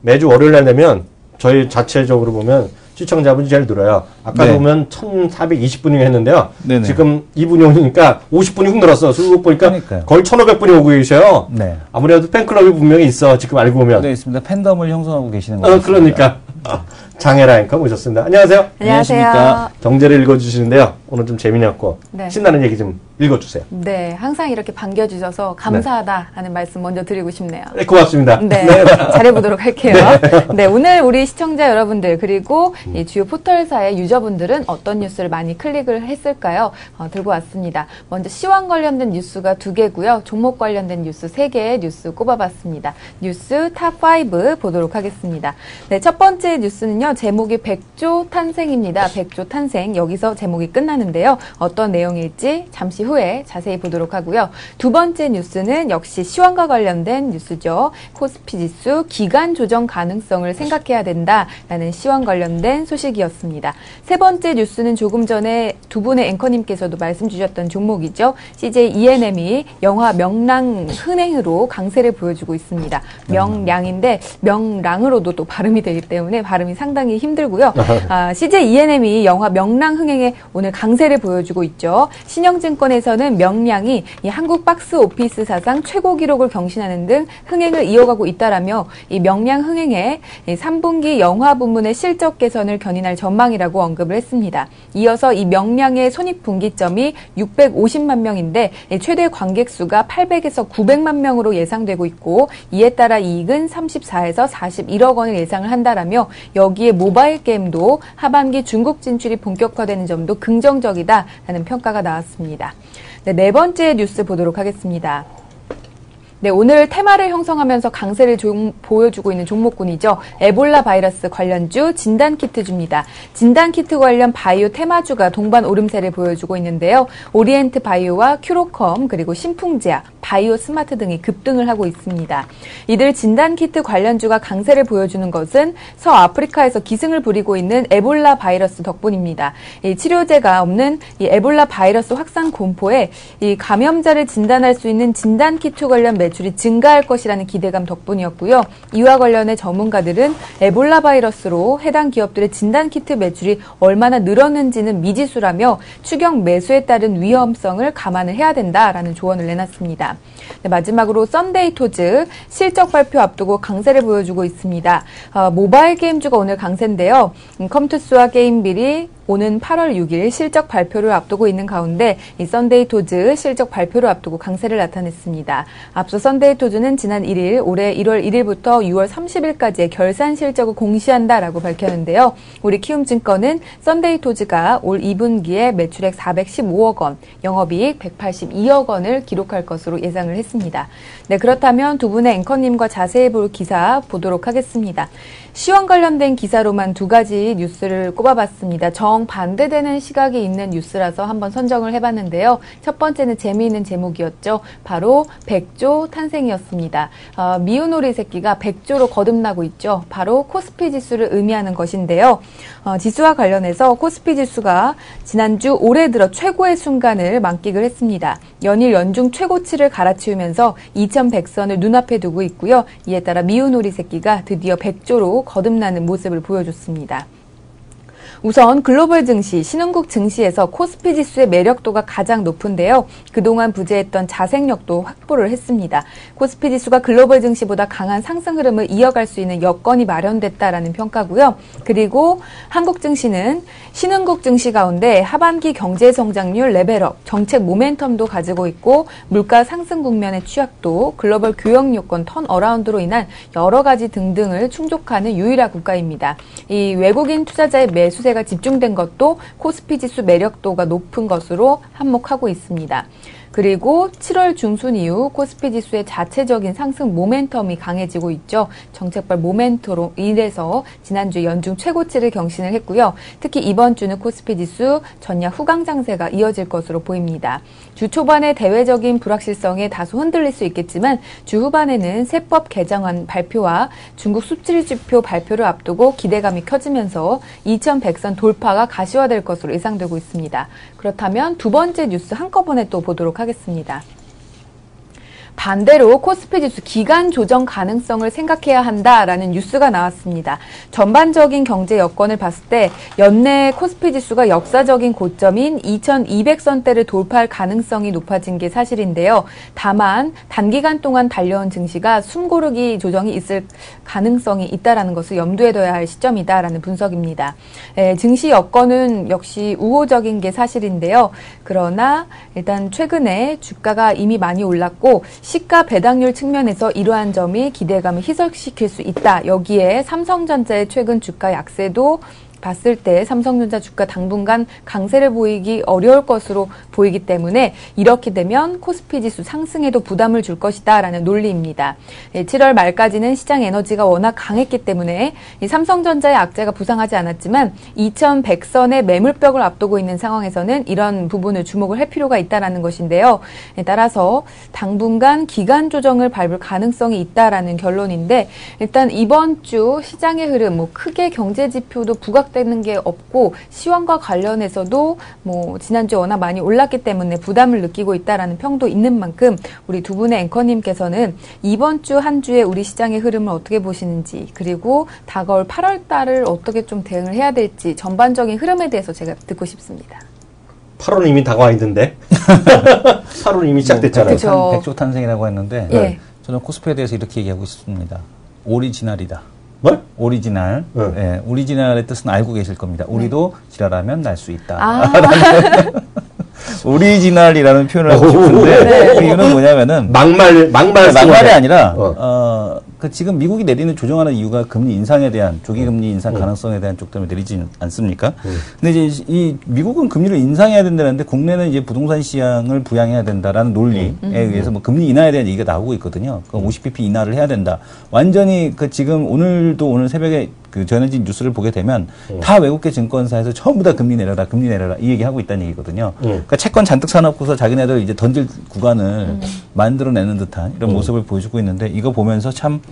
매주 월요일 날 되면 저희 자체적으로 보면 시청자분이 제일 늘어요. 아까 네. 보면 1420분이 했는데요. 네네. 지금 2분이 오니까 50분이 훅 늘었어. 쭉 보니까 그러니까요. 거의 1500분이 오고 계셔요. 네. 아무래도 팬클럽이 분명히 있어. 지금 알고 보면. 네, 있습니다. 팬덤을 형성하고 계시는 거죠. 그러니까. 장혜라 앵커 모셨습니다. 안녕하세요. 안녕하십니까. 경제를 읽어주시는데요. 오늘 좀 재미났고 네. 신나는 얘기 좀 읽어주세요. 네, 항상 이렇게 반겨주셔서 감사하다 하는 말씀 먼저 드리고 싶네요. 네, 고맙습니다. 네, 잘해보도록 할게요. 네, 오늘 우리 시청자 여러분들 그리고 이 주요 포털사의 유저분들은 어떤 뉴스를 많이 클릭을 했을까요? 들고 왔습니다. 먼저 시황 관련된 뉴스가 2개고요. 종목 관련된 뉴스 3개의 뉴스 꼽아봤습니다. 뉴스 탑5 보도록 하겠습니다. 네, 첫 번째 뉴스는요. 뉴스는요. 제목이 백조 탄생입니다. 백조 탄생. 여기서 제목이 끝나는데요. 어떤 내용일지 잠시 후에 자세히 보도록 하고요. 두 번째 뉴스는 역시 시황과 관련된 뉴스죠. 코스피 지수 기간 조정 가능성을 생각해야 된다라는 시황 관련된 소식이었습니다. 세 번째 뉴스는 조금 전에 두 분의 앵커님께서도 말씀 주셨던 종목이죠. CJ E&M이 영화 명랑 흥행으로 강세를 보여주고 있습니다. 명량인데 명랑으로도 또 발음이 되기 때문에 발음이 상당히 힘들고요. CJ E&M이 영화 명랑 흥행에 오늘 강세를 보여주고 있죠. 신영증권에서는 명량이 이 한국 박스 오피스 사상 최고 기록을 경신하는 등 흥행을 이어가고 있다라며 이 명량 흥행에 3분기 영화 부문의 실적 개선을 견인할 전망이라고 언급을 했습니다. 이어서 이 명량의 손익분기점이 650만 명인데 최대 관객 수가 800에서 900만 명으로 예상되고 있고 이에 따라 이익은 34에서 41억 원을 예상을 한다라며 여기에 모바일 게임도 하반기 중국 진출이 본격화되는 점도 긍정적이다라는 평가가 나왔습니다. 네 번째 뉴스 보도록 하겠습니다. 네, 오늘 테마를 형성하면서 강세를 보여주고 있는 종목군이죠. 에볼라 바이러스 관련주 진단키트주입니다. 진단키트 관련 바이오 테마주가 동반 오름세를 보여주고 있는데요. 오리엔트 바이오와 큐로컴 그리고 신풍제약, 바이오 스마트 등이 급등을 하고 있습니다. 이들 진단키트 관련주가 강세를 보여주는 것은 서아프리카에서 기승을 부리고 있는 에볼라 바이러스 덕분입니다. 이 치료제가 없는 이 에볼라 바이러스 확산 공포에 이 감염자를 진단할 수 있는 진단키트 관련 매출이 증가할 것이라는 기대감 덕분이었고요. 이와 관련해 전문가들은 에볼라 바이러스로 해당 기업들의 진단키트 매출이 얼마나 늘었는지는 미지수라며 추경 매수에 따른 위험성을 감안을 해야 된다라는 조언을 내놨습니다. 네, 마지막으로 썬데이토즈 실적 발표 앞두고 강세를 보여주고 있습니다. 모바일 게임주가 오늘 강세인데요. 컴투스와 게임빌이 오는 8월 6일 실적 발표를 앞두고 있는 가운데 이 썬데이토즈 실적 발표를 앞두고 강세를 나타냈습니다. 앞서 썬데이토즈는 지난 1일 올해 1월 1일부터 6월 30일까지의 결산 실적을 공시한다라고 밝혔는데요. 우리 키움증권은 썬데이토즈가 올 2분기에 매출액 415억 원, 영업이익 182억 원을 기록할 것으로 예상을 했습니다. 네, 그렇다면 두 분의 앵커님과 자세히 볼 기사 보도록 하겠습니다. 시황 관련된 기사로만 두 가지 뉴스를 꼽아봤습니다. 정반대되는 시각이 있는 뉴스라서 한번 선정을 해봤는데요. 첫 번째는 재미있는 제목이었죠. 바로 백조 탄생이었습니다. 미운 오리 새끼가 백조로 거듭나고 있죠. 바로 코스피 지수를 의미하는 것인데요. 지수와 관련해서 코스피 지수가 지난주 올해 들어 최고의 순간을 만끽을 했습니다. 연일 연중 최고치를 갈아치우면서 2100선을 눈앞에 두고 있고요. 이에 따라 미운 오리 새끼가 드디어 백조로 거듭나는 모습을 보여줬습니다. 우선 글로벌 증시, 신흥국 증시에서 코스피 지수의 매력도가 가장 높은데요. 그동안 부재했던 자생력도 확보를 했습니다. 코스피 지수가 글로벌 증시보다 강한 상승 흐름을 이어갈 수 있는 여건이 마련됐다라는 평가고요. 그리고 한국 증시는 신흥국 증시 가운데 하반기 경제 성장률 레벨업, 정책 모멘텀도 가지고 있고 물가 상승 국면의 취약도, 글로벌 교역 요건 턴어라운드로 인한 여러 가지 등등을 충족하는 유일한 국가입니다. 이 외국인 투자자의 매수세 가 집중된 것도 코스피 지수 매력도가 높은 것으로 한몫하고 있습니다. 그리고 7월 중순 이후 코스피 지수의 자체적인 상승 모멘텀이 강해지고 있죠. 정책발 모멘텀으로 인해서 지난주 연중 최고치를 경신을 했고요. 특히 이번 주는 코스피 지수 전야 후강 장세가 이어질 것으로 보입니다. 주 초반의 대외적인 불확실성에 다소 흔들릴 수 있겠지만 주 후반에는 세법 개정안 발표와 중국 수출 지표 발표를 앞두고 기대감이 켜지면서 2100선 돌파가 가시화될 것으로 예상되고 있습니다. 그렇다면 두 번째 뉴스 한꺼번에 또 보도록 하겠습니다. 반대로 코스피 지수 기간 조정 가능성을 생각해야 한다라는 뉴스가 나왔습니다. 전반적인 경제 여건을 봤을 때 연내 코스피 지수가 역사적인 고점인 2200선대를 돌파할 가능성이 높아진 게 사실인데요. 다만 단기간 동안 달려온 증시가 숨고르기 조정이 있을 가능성이 있다라는 것을 염두에 둬야 할 시점이다라는 분석입니다. 증시 여건은 역시 우호적인 게 사실인데요. 그러나 일단 최근에 주가가 이미 많이 올랐고 시가 배당률 측면에서 이러한 점이 기대감을 희석시킬 수 있다. 여기에 삼성전자의 최근 주가 약세도 봤을 때 삼성전자 주가 당분간 강세를 보이기 어려울 것으로 보이기 때문에 이렇게 되면 코스피 지수 상승에도 부담을 줄 것이다 라는 논리입니다. 7월 말까지는 시장 에너지가 워낙 강했기 때문에 이 삼성전자의 악재가 부상하지 않았지만 2100선의 매물벽을 앞두고 있는 상황에서는 이런 부분을 주목을 할 필요가 있다는 것인데요. 따라서 당분간 기간 조정을 밟을 가능성이 있다라는 결론인데 일단 이번 주 시장의 흐름 뭐 크게 경제 지표도 부각되는 게 없고 시황과 관련해서도 뭐 지난주에 워낙 많이 올랐기 때문에 부담을 느끼고 있다라는 평도 있는 만큼 우리 두 분의 앵커님께서는 이번 주 한 주에 우리 시장의 흐름을 어떻게 보시는지 그리고 다가올 8월 달을 어떻게 좀 대응을 해야 될지 전반적인 흐름에 대해서 제가 듣고 싶습니다. 8월 이미 다가와 있는데 8월 이미 시작됐잖아요. 백조 탄생이라고 했는데 예. 저는 코스피에 대해서 이렇게 얘기하고 싶습니다. 오리지널이다. 뭘? 오리지널. 예, 오리지널의 뜻은 알고 계실 겁니다. 우리도 지랄하면 날 수 있다. 오리지널이라는 표현을 하고 싶은데 그 이유는 뭐냐면은 막말이 아니라 그 지금 미국이 내리는 조정하는 이유가 금리 인상에 대한 조기 금리 인상 가능성에 대한 쪽 때문에 내리지 않습니까? 근데 이제 이 미국은 금리를 인상해야 된다는데 국내는 이제 부동산 시장을 부양해야 된다라는 논리에 의해서 뭐 금리 인하에 대한 얘기가 나오고 있거든요. 그 50bp 인하를 해야 된다. 완전히 그 지금 오늘 새벽에 그 전해진 뉴스를 보게 되면 다 외국계 증권사에서 전부 다 금리 내려라 이 얘기하고 있다는 얘기거든요. 그러니까 채권 잔뜩 사놓고서 자기네들 이제 던질 구간을 만들어내는 듯한 이런 모습을 보여주고 있는데 이거 보면서 참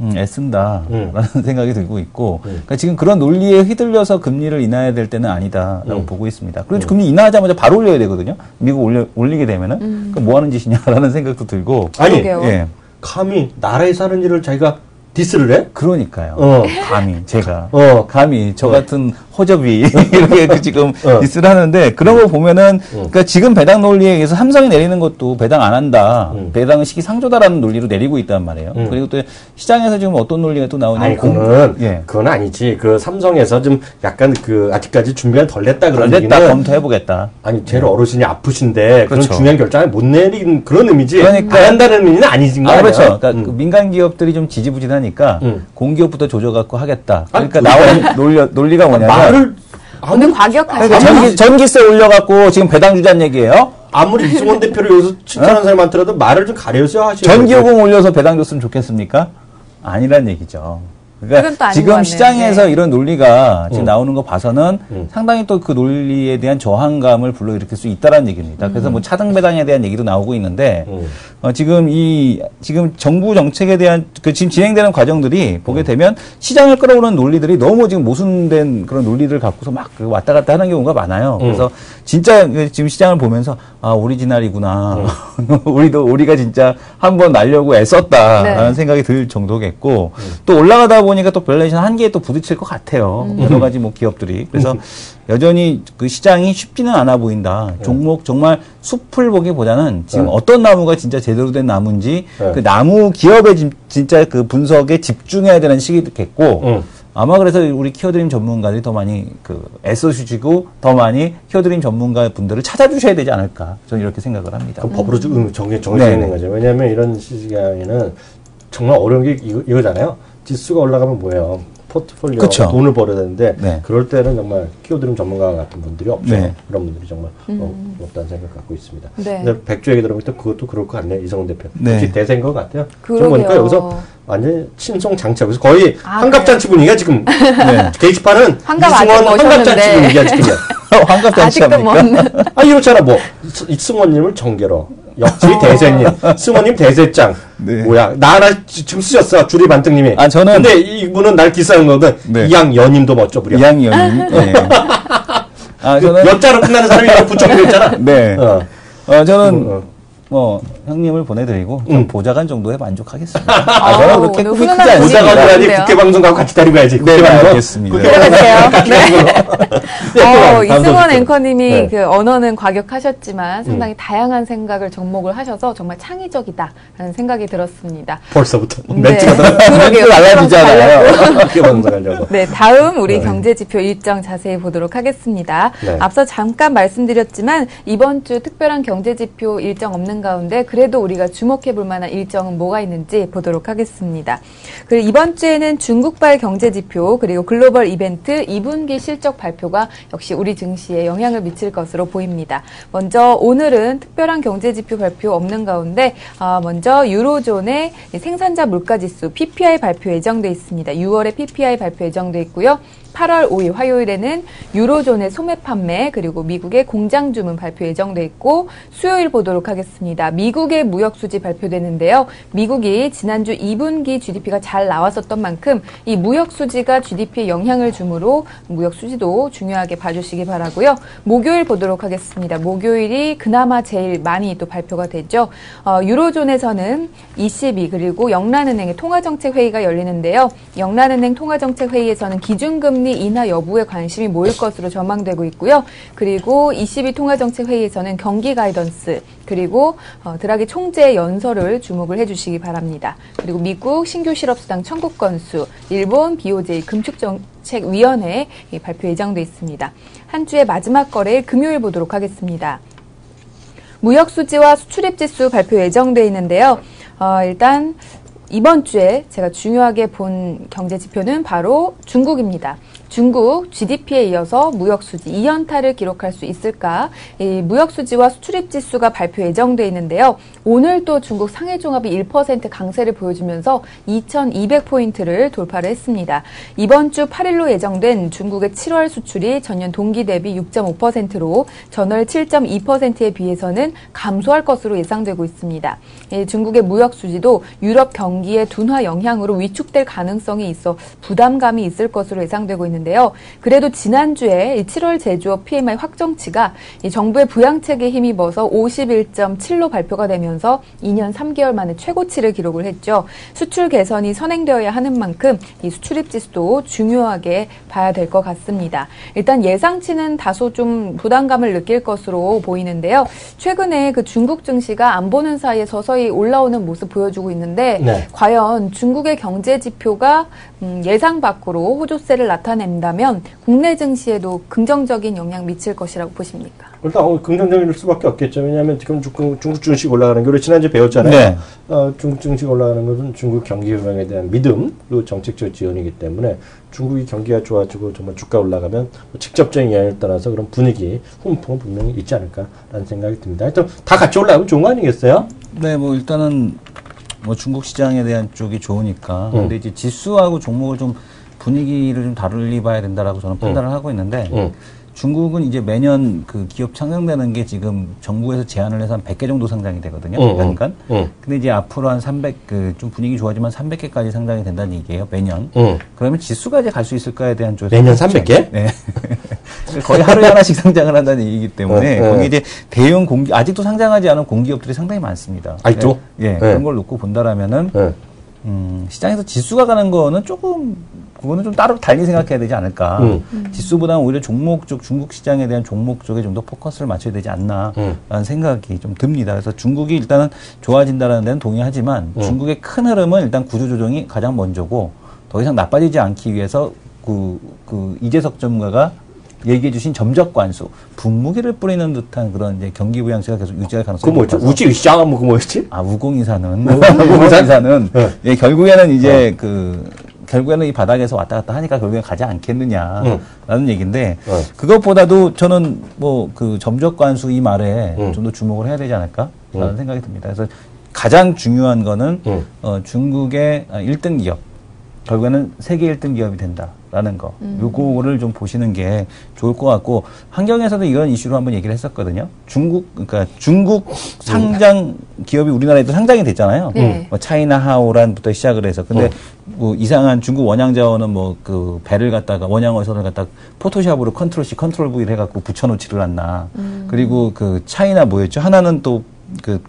애쓴다라는 생각이 들고 있고 그러니까 지금 그런 논리에 휘둘려서 금리를 인하해야 될 때는 아니다라고 보고 있습니다. 그리고 금리 인하하자마자 바로 올려야 되거든요. 미국 올리게 되면은 그럼 뭐 하는 짓이냐라는 생각도 들고 아니 예. 감히 나라에 사는 일을 자기가 디스를 해? 그러니까요. 감히 제가 감히 저 같은 허접이 이렇게 지금 디스를 하는데 그런 거 보면은 그러니까 지금 배당 논리에 의해서 삼성이 내리는 것도 배당 안 한다. 배당은 시기상조다라는 논리로 내리고 있단 말이에요. 그리고 또 시장에서 지금 어떤 논리가 또 나오냐면 아니 그건 아니지. 그 삼성에서 좀 약간 그 아직까지 준비가 덜 됐다 그런 얘기는 검토해보겠다. 아니 제일 어르신이 아프신데 그렇죠. 그런 중요한 결정을 못 내린 그런 의미지. 그러니까 안 한다는 의미는 아니지. 그렇죠. 그러니까 그 민간 기업들이 좀 지지부진하니까 공기업부터 조져갖고 하겠다. 그러니까 나오는 논리가 뭐냐면 오늘 과격하시죠. 그러니까 전기세 올려갖고 지금 배당 주자는 얘기예요? 아무리 이승원 대표를 여기서 칭찬하는 사람이 많더라도 말을 좀 가려서 하시죠. 전기요금 올려서 배당 줬으면 좋겠습니까? 아니란 얘기죠. 그러니까 지금 시장에서 이런 논리가 지금 나오는 거 봐서는 상당히 또 그 논리에 대한 저항감을 불러일으킬 수 있다라는 얘기입니다. 그래서 뭐 차등 배당에 대한 얘기도 나오고 있는데 지금 정부 정책에 대한 지금 진행되는 과정들이 보게 되면 시장을 끌어오는 논리들이 너무 지금 모순된 그런 논리들을 갖고서 막 왔다 갔다 하는 경우가 많아요. 그래서 진짜 지금 시장을 보면서 아 오리지널이구나. 우리가 진짜 한번 날려고 애썼다라는 생각이 들 정도겠고 또 올라가다 보니까 또 밸류에이션 한계에 또 부딪힐 것 같아요. 여러 가지 뭐 기업들이. 그래서 여전히 그 시장이 쉽지는 않아 보인다. 종목 정말 숲을 보기보다는 지금 어떤 나무가 진짜 제대로 된 나무인지 그 나무 기업의 진짜 그 분석에 집중해야 되는 시기겠고 아마 그래서 우리 키워드림 전문가들이 더 많이 그 애써주시고 더 많이 키워드림 전문가 분들을 찾아주셔야 되지 않을까 저는 이렇게 생각을 합니다. 그럼 법으로 정해져 있는 거죠. 왜냐하면 이런 시장에는 정말 어려운 게 이거잖아요. 지수가 올라가면 뭐예요? 포트폴리오 그쵸. 돈을 벌어야 되는데 그럴 때는 정말 키워드림 전문가 같은 분들이 없죠. 그런 분들이 정말 없다는 생각 갖고 있습니다. 근데 백조 얘기 들어보니까 그것도 그럴 것 같네요. 이성훈 대표. 혹시 대세인 것 같아요. 지금 보니까 여기서 완전히 친송 장치 그래서 거의 환갑잔치 분위기가 지금 게시판은 이승원 환갑잔치 분위기야 지금. 환갑잔치 합니까? 이렇잖아 뭐 이승원님을 정계로 역지 대세님, 승원님 대세짱. 뭐야, 나 하나 지금 쓰셨어, 주리 반등님이. 저는. 근데 이분은 날 기싸는 거든, 이양연님도 멋져 부려. 이양연님. 저는. 연자로 끝나는 사람이 부정되어 있잖아. 저는, 형님을 보내드리고, 좀 보좌관 정도에 만족하겠습니다. 저는 그렇게 꿈이 크지 않습니다. 보좌관이라니 국회방송 가고 같이 데리고 가야지. 국회방송. 알겠습니다. 이승원 앵커님이 그 언어는 과격하셨지만 상당히 다양한 생각을 접목을 하셔서 정말 창의적이다라는 생각이 들었습니다. 벌써부터 멘트가 달라지잖아요. 네, 다음 우리 경제지표 일정 자세히 보도록 하겠습니다. 앞서 잠깐 말씀드렸지만 이번 주 특별한 경제지표 일정 없는 많은 가운데 그래도 우리가 주목해 볼 만한 일정은 뭐가 있는지 보도록 하겠습니다. 그리고 이번 주에는 중국발 경제지표 그리고 글로벌 이벤트 2분기 실적 발표가 역시 우리 증시에 영향을 미칠 것으로 보입니다. 먼저 오늘은 특별한 경제지표 발표 없는 가운데 먼저 유로존의 생산자 물가지수 PPI 발표 예정돼 있습니다. 6월에 PPI 발표 예정돼 있고요. 8월 5일 화요일에는 유로존의 소매 판매 그리고 미국의 공장 주문 발표 예정돼 있고 수요일 보도록 하겠습니다. 미국의 무역 수지 발표되는데요. 미국이 지난주 2분기 GDP가 잘 나왔었던 만큼 이 무역 수지가 GDP에 영향을 주므로 무역 수지도 중요하게 봐주시기 바라고요. 목요일 보도록 하겠습니다. 목요일이 그나마 제일 많이 또 발표가 되죠. 유로존에서는 ECB 그리고 영란은행의 통화정책 회의가 열리는데요. 영란은행 통화정책 회의에서는 기준금리 인하 여부에 관심이 모일 것으로 전망되고 있고요. 그리고 ECB 통화정책회의에서는 경기 가이던스 그리고 드라기 총재의 연설을 주목을 해주시기 바랍니다. 그리고 미국 신규 실업수당 청구 건수, 일본 BOJ 금축정책위원회 발표 예정돼 있습니다. 한 주의 마지막 거래일 금요일 보도록 하겠습니다. 무역수지와 수출입지수 발표 예정돼 있는데요. 일단 이번 주에 제가 중요하게 본 경제지표는 바로 중국입니다. 중국 GDP에 이어서 무역수지 2연타를 기록할 수 있을까? 이 무역수지와 수출입지수가 발표 예정돼 있는데요. 오늘 또 중국 상해종합이 1% 강세를 보여주면서 2200포인트를 돌파를 했습니다. 이번 주 8일로 예정된 중국의 7월 수출이 전년 동기 대비 6.5%로 전월 7.2%에 비해서는 감소할 것으로 예상되고 있습니다. 중국의 무역수지도 유럽 경기의 둔화 영향으로 위축될 가능성이 있어 부담감이 있을 것으로 예상되고 있는데요. 그래도 지난주에 7월 제조업 PMI 확정치가 정부의 부양책에 힘입어서 51.7로 발표가 되면서 2년 3개월 만에 최고치를 기록을 했죠. 수출 개선이 선행되어야 하는 만큼 이 수출입 지수도 중요하게 봐야 될 것 같습니다. 일단 예상치는 다소 좀 부담감을 느낄 것으로 보이는데요. 최근에 그 중국 증시가 안 보는 사이에 서서히 올라오는 모습 보여주고 있는데 네. 과연 중국의 경제 지표가 예상 밖으로 호조세를 나타낸다면 국내 증시에도 긍정적인 영향 미칠 것이라고 보십니까? 일단 긍정적일 수밖에 없겠죠. 왜냐하면 지금 중국 증시 올라가는 게 우리 지난주에 배웠잖아요. 네. 중국 증시 올라가는 것은 중국 경기 현황에 대한 믿음 그리고 정책적 지원이기 때문에 중국이 경기가 좋아지고 정말 주가 올라가면 직접적인 영향을 떠나서 그런 분위기 훈풍은 분명히 있지 않을까라는 생각이 듭니다. 하여튼 다 같이 올라가면 좋은 거 아니겠어요? 네, 뭐 일단은 뭐 중국 시장에 대한 쪽이 좋으니까. 근데 이제 지수하고 종목을 좀 분위기를 좀 다르게 봐야 된다라고 저는 판단을 하고 있는데 중국은 이제 매년 그 기업 상장되는 게 지금 정부에서 제한을 해서 한 100개 정도 상장이 되거든요. 연간. 근데 이제 앞으로 한 300, 좀 분위기 좋아지면 300개까지 상장이 된다는 얘기예요. 매년. 그러면 지수가 이제 갈 수 있을까에 대한 쪽에서. 매년 300개? 네. 거의 하루에 하나씩 상장을 한다는 얘기이기 때문에 거기 이제 대형 아직도 상장하지 않은 공기업들이 상당히 많습니다. 아직도? 예. 그런 걸 놓고 본다라면은 시장에서 지수가 가는 거는 조금 그거는 좀 따로 달리 생각해야 되지 않을까. 지수보다는 오히려 종목 쪽, 중국 시장에 대한 종목 쪽에 좀 더 포커스를 맞춰야 되지 않나라는 생각이 좀 듭니다. 그래서 중국이 일단은 좋아진다는 데는 동의하지만 중국의 큰 흐름은 일단 구조조정이 가장 먼저고 더 이상 나빠지지 않기 위해서 이재석 전문가가 얘기해 주신 점적 관수, 분무기를 뿌리는 듯한 그런 이제 경기 부양세가 계속 유지할 가능성이 높아서. 그 뭐였지? 우지시장 뭐 뭐였지? 우공이사는. 우공이사는 예, 결국에는 이제 결국에는 이 바닥에서 왔다 갔다 하니까 결국엔 가지 않겠느냐라는 얘기인데 그것보다도 저는 뭐 점적 관수 이 말에 좀 더 주목을 해야 되지 않을까라는 생각이 듭니다. 그래서 가장 중요한 거는 중국의 1등 기업, 결국에는 세계 1등 기업이 된다라는 거. 요거를 좀 보시는 게 좋을 것 같고, 환경에서도 이런 이슈로 한번 얘기를 했었거든요. 그러니까 중국 상장 기업이 우리나라에도 상장이 됐잖아요. 뭐 차이나 하오란부터 시작을 해서. 근데 뭐 이상한 중국 원양자원은 배를 갖다가, 원양어선을 갖다가 포토샵으로 컨트롤 C, 컨트롤 V를 해갖고 붙여놓지를 않나. 그리고 차이나 뭐였죠? 하나는 또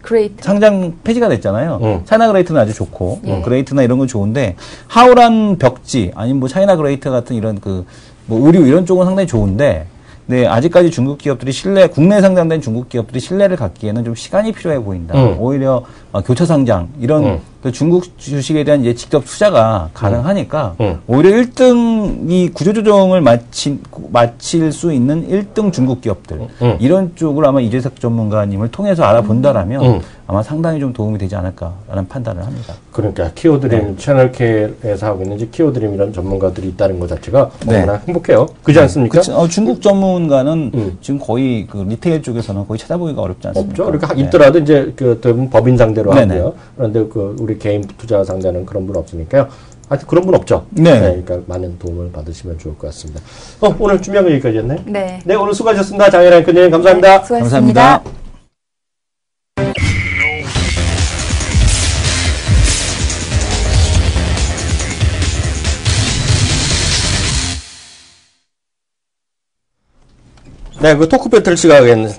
그레이트. 상장 폐지가 됐잖아요. 차이나 그레이트는 아주 좋고, 그레이트나 이런 건 좋은데, 하오란 벽지, 아니면 뭐 차이나 그레이트 같은 이런 의류 이런 쪽은 상당히 좋은데, 네, 아직까지 중국 기업들이 국내에 상장된 중국 기업들이 신뢰를 갖기에는 좀 시간이 필요해 보인다. 오히려 교차 상장, 이런 또 중국 주식에 대한 이제 직접 투자가 가능하니까 오히려 1등이 구조조정을 마칠 수 있는 1등 중국 기업들 이런 쪽을 아마 이재석 전문가님을 통해서 알아본다라면 아마 상당히 좀 도움이 되지 않을까라는 판단을 합니다. 그러니까 키워드림 채널K에서 하고 있는 키워드림 이런 전문가들이 있다는 것 자체가 얼마나 행복해요. 그렇지 않습니까? 중국 전문가는 지금 거의 그 리테일 쪽에서는 거의 찾아보기가 어렵지 않습니까? 없죠. 그러니까 있더라도 이제 그 법인 상대로 하고요. 그런데 그 우리 개인 투자 상대는 그런 분 없으니까요. 하여튼 그런 분 없죠. 네. 그러니까 많은 도움을 받으시면 좋을 것 같습니다. 오늘 준비한 거 여기까지였네. 네. 네, 오늘 수고하셨습니다. 장혜란 앵커님 감사합니다. 네, 수고하셨습니다. 감사합니다. 네, 그 토크 배틀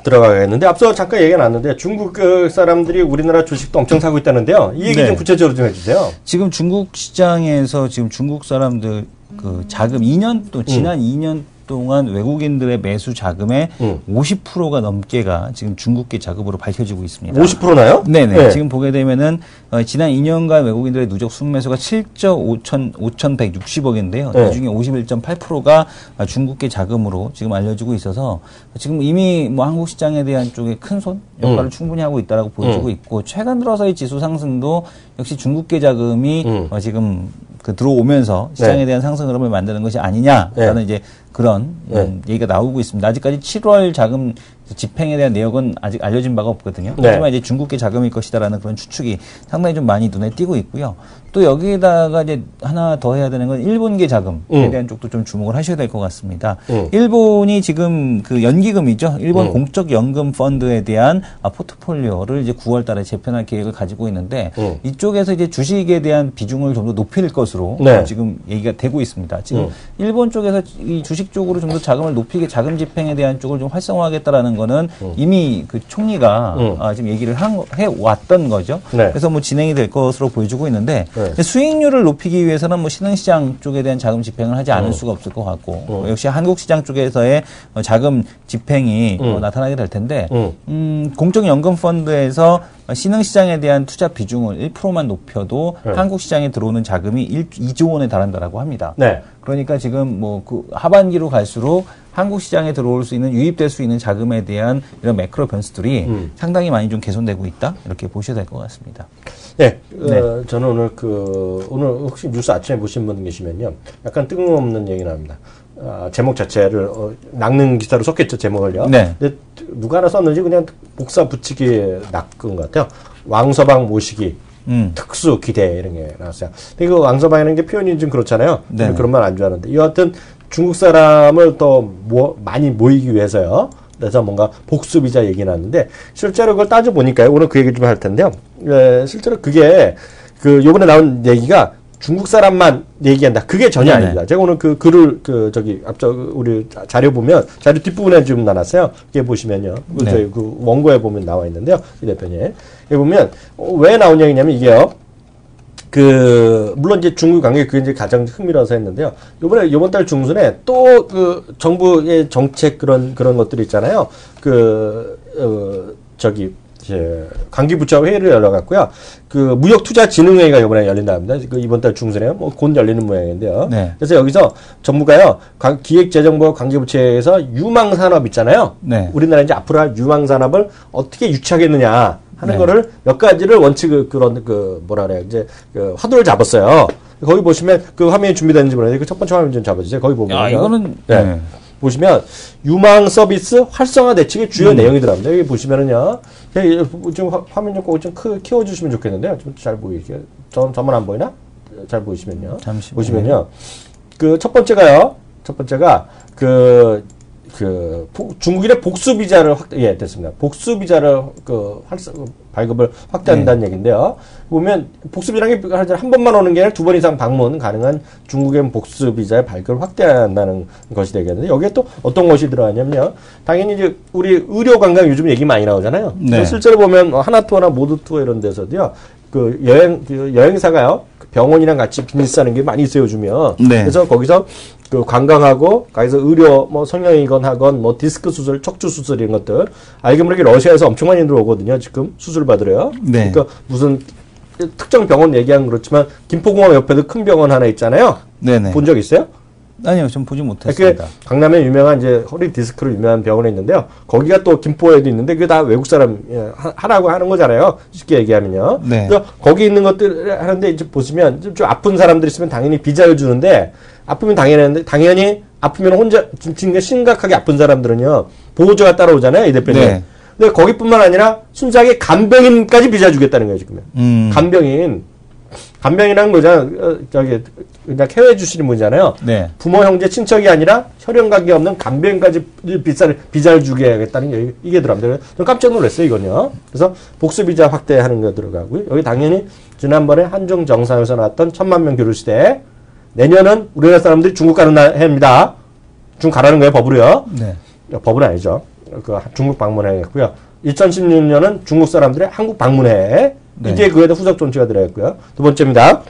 들어가겠는데 앞서 잠깐 얘기가 나왔는데 중국 그 사람들이 우리나라 주식도 엄청 사고 있다는데요. 이 얘기 좀 구체적으로 좀 해주세요. 지금 중국 시장에서 지금 중국 사람들 그 자금 2년 또 지난 2년 동안 외국인들의 매수 자금의 50%가 넘게가 지금 중국계 자금으로 밝혀지고 있습니다. 50%나요? 네네. 네. 지금 보게 되면은 지난 2년간 외국인들의 누적 순매수가 7조 5,160억인데요. 네. 이 중에 51.8%가 중국계 자금으로 지금 알려지고 있어서 지금 이미 뭐 한국 시장에 대한 쪽에 큰 손 역할을 충분히 하고 있다라고 보여지고 있고 최근 들어서의 지수 상승도 역시 중국계 자금이 지금 그 들어오면서 시장에 대한 상승 흐름을 만드는 것이 아니냐라는 이제 그런 얘기가 나오고 있습니다. 아직까지 7월 자금 집행에 대한 내역은 아직 알려진 바가 없거든요. 하지만 이제 중국계 자금일 것이다라는 그런 추측이 상당히 좀 많이 눈에 띄고 있고요. 또 여기에다가 이제 하나 더 해야 되는 건 일본계 자금에 대한 쪽도 좀 주목을 하셔야 될 것 같습니다. 일본이 지금 그 연기금이죠. 일본 공적연금 펀드에 대한 포트폴리오를 이제 9월 달에 재편할 계획을 가지고 있는데 이쪽에서 이제 주식에 대한 비중을 좀 더 높일 것으로 지금 얘기가 되고 있습니다. 지금 일본 쪽에서 이 주식 쪽으로 좀 더 자금을 높이게 자금 집행에 대한 쪽을 좀 활성화하겠다라는 거는 이미 그 총리가 지금 얘기를 해 왔던 거죠. 그래서 뭐 진행이 될 것으로 보여지고 있는데 수익률을 높이기 위해서는 뭐 신흥시장 쪽에 대한 자금 집행을 하지 않을 수가 없을 것 같고 역시 한국시장 쪽에서의 자금 집행이 나타나게 될 텐데 공적연금펀드에서 신흥시장에 대한 투자 비중을 1%만 높여도 한국시장에 들어오는 자금이 2조 원에 달한다라고 합니다. 그러니까 지금 뭐 그 하반기로 갈수록 한국 시장에 들어올 수 있는 유입될 수 있는 자금에 대한 이런 매크로 변수들이 상당히 많이 좀 개선되고 있다 이렇게 보셔야 될 것 같습니다. 네, 저는 오늘 혹시 뉴스 아침에 보신 분 계시면요, 약간 뜬금없는 얘기 나옵니다. 제목 자체를 낚는 기사로 썼겠죠, 제목을요. 근데 누가 하나 썼는지 그냥 복사 붙이기에 낚은 것 같아요. 왕서방 모시기. 특수 기대 이런 게 나왔어요. 근데 그 왕서방이라는 게 표현이 좀 그렇잖아요. 그런 말 안 좋아하는데 여하튼 중국 사람을 더 많이 모이기 위해서요. 그래서 뭔가 복수비자 얘기 나왔는데 실제로 그걸 따져 보니까요. 오늘 그 얘기 좀 할 텐데요. 실제로 그게 그 요번에 나온 얘기가 중국 사람만 얘기한다. 그게 전혀 아닙니다. 제가 오늘 그 글을 앞서 우리 자료 보면 자료 뒷부분에 좀 나눴어요. 이게 보시면요. 저희 그 원고에 보면 나와 있는데요. 이 대표님. 여기 보면 왜 나온 얘기냐면 이게요. 물론 이제 중국 관계 그게 이제 가장 흥미로워서 했는데요. 요번 달 중순에 또 그 정부의 정책 그런 것들이 있잖아요. 관계부처 회의를 열어갔고요. 그 무역투자진흥회의가 이번에 열린다 합니다. 이번 달 중순에 곧 열리는 모양인데요. 그래서 여기서 정부가요, 기획재정부 관계부처에서 유망산업 있잖아요. 우리나라 이제 앞으로 할 유망산업을 어떻게 유치하겠느냐 하는 거를 몇 가지를 화두를 잡았어요. 거기 보시면 그 화면이 준비됐는지 모르겠는데 그 첫 번째 화면 좀 잡아주세요. 거기 보면. 이거는 보시면 유망 서비스 활성화 대책의 주요 내용이더랍니다. 여기 보시면은요, 좀 화면 좀 꼭 좀 키워주시면 좋겠는데요. 좀 잘 보이게. 저만 안 보이나? 잘 보이시면요. 잠시 보시면요. 그 첫 번째가 중국인의 복수 비자를 됐습니다. 복수 비자를 발급을 확대한다는 얘기인데요. 보면 복수 비자는 게 한 번만 오는 게 아니라 2번 이상 방문 가능한 중국인 복수 비자의 발급을 확대한다는 것이 되겠는데 여기에 또 어떤 것이 들어가냐면요. 당연히 이제 우리 의료 관광 요즘 얘기 많이 나오잖아요. 실제로 보면 하나투어나 모두투어 이런 데서도요. 여행사가요. 병원이랑 같이 비즈니스하는 게 많이 있어요, 요즘요. 그래서 거기서 관광하고, 거기서 의료, 성형이건 하건, 디스크 수술, 척추 수술 이런 것들. 알게 모르게 러시아에서 엄청 많이 들어오거든요, 지금. 수술 받으러요. 그러니까 무슨, 특정 병원 얘기하면 그렇지만 김포공항 옆에도 큰 병원 하나 있잖아요. 네네. 본 적 있어요? 아니요, 좀 보지 못했습니다. 강남에 유명한 이제 허리 디스크로 유명한 병원이 있는데요. 거기가 또 김포에도 있는데 그게 다 외국 사람 하라고 하는 거잖아요. 쉽게 얘기하면요. 네. 그래서 거기 있는 것들 하는데 이제 보시면 좀 아픈 사람들 있으면 당연히 비자를 주는데 아프면 당연히 아프면 혼자 진짜 심각하게 아픈 사람들은요 보호자가 따라오잖아요, 이 대표님. 네. 근데 거기뿐만 아니라 순수하게 간병인까지 비자 주겠다는 거예요, 지금. 간병인이란 거잖아. 저기 그냥 케어해 주시는 분이잖아요. 네. 부모, 형제, 친척이 아니라 혈연 관계 없는 간병인까지 비자를 주게 하겠다는 게 이게 들어갑니다. 좀 깜짝 놀랐어요, 이건요. 그래서 복수 비자 확대하는 거 들어가고요. 여기 당연히 지난번에 한중 정상에서 나왔던 1000만 명 교류 시대. 내년은 우리나라 사람들이 중국 가는 해입니다. 중국 가라는 거예요, 법으로요. 네. 법은 아니죠. 그 중국 방문해야겠고요. 2016년은 중국 사람들의 한국 방문해. 네. 이게 그에도 후속 존치가 들어갔고요. 두 번째입니다.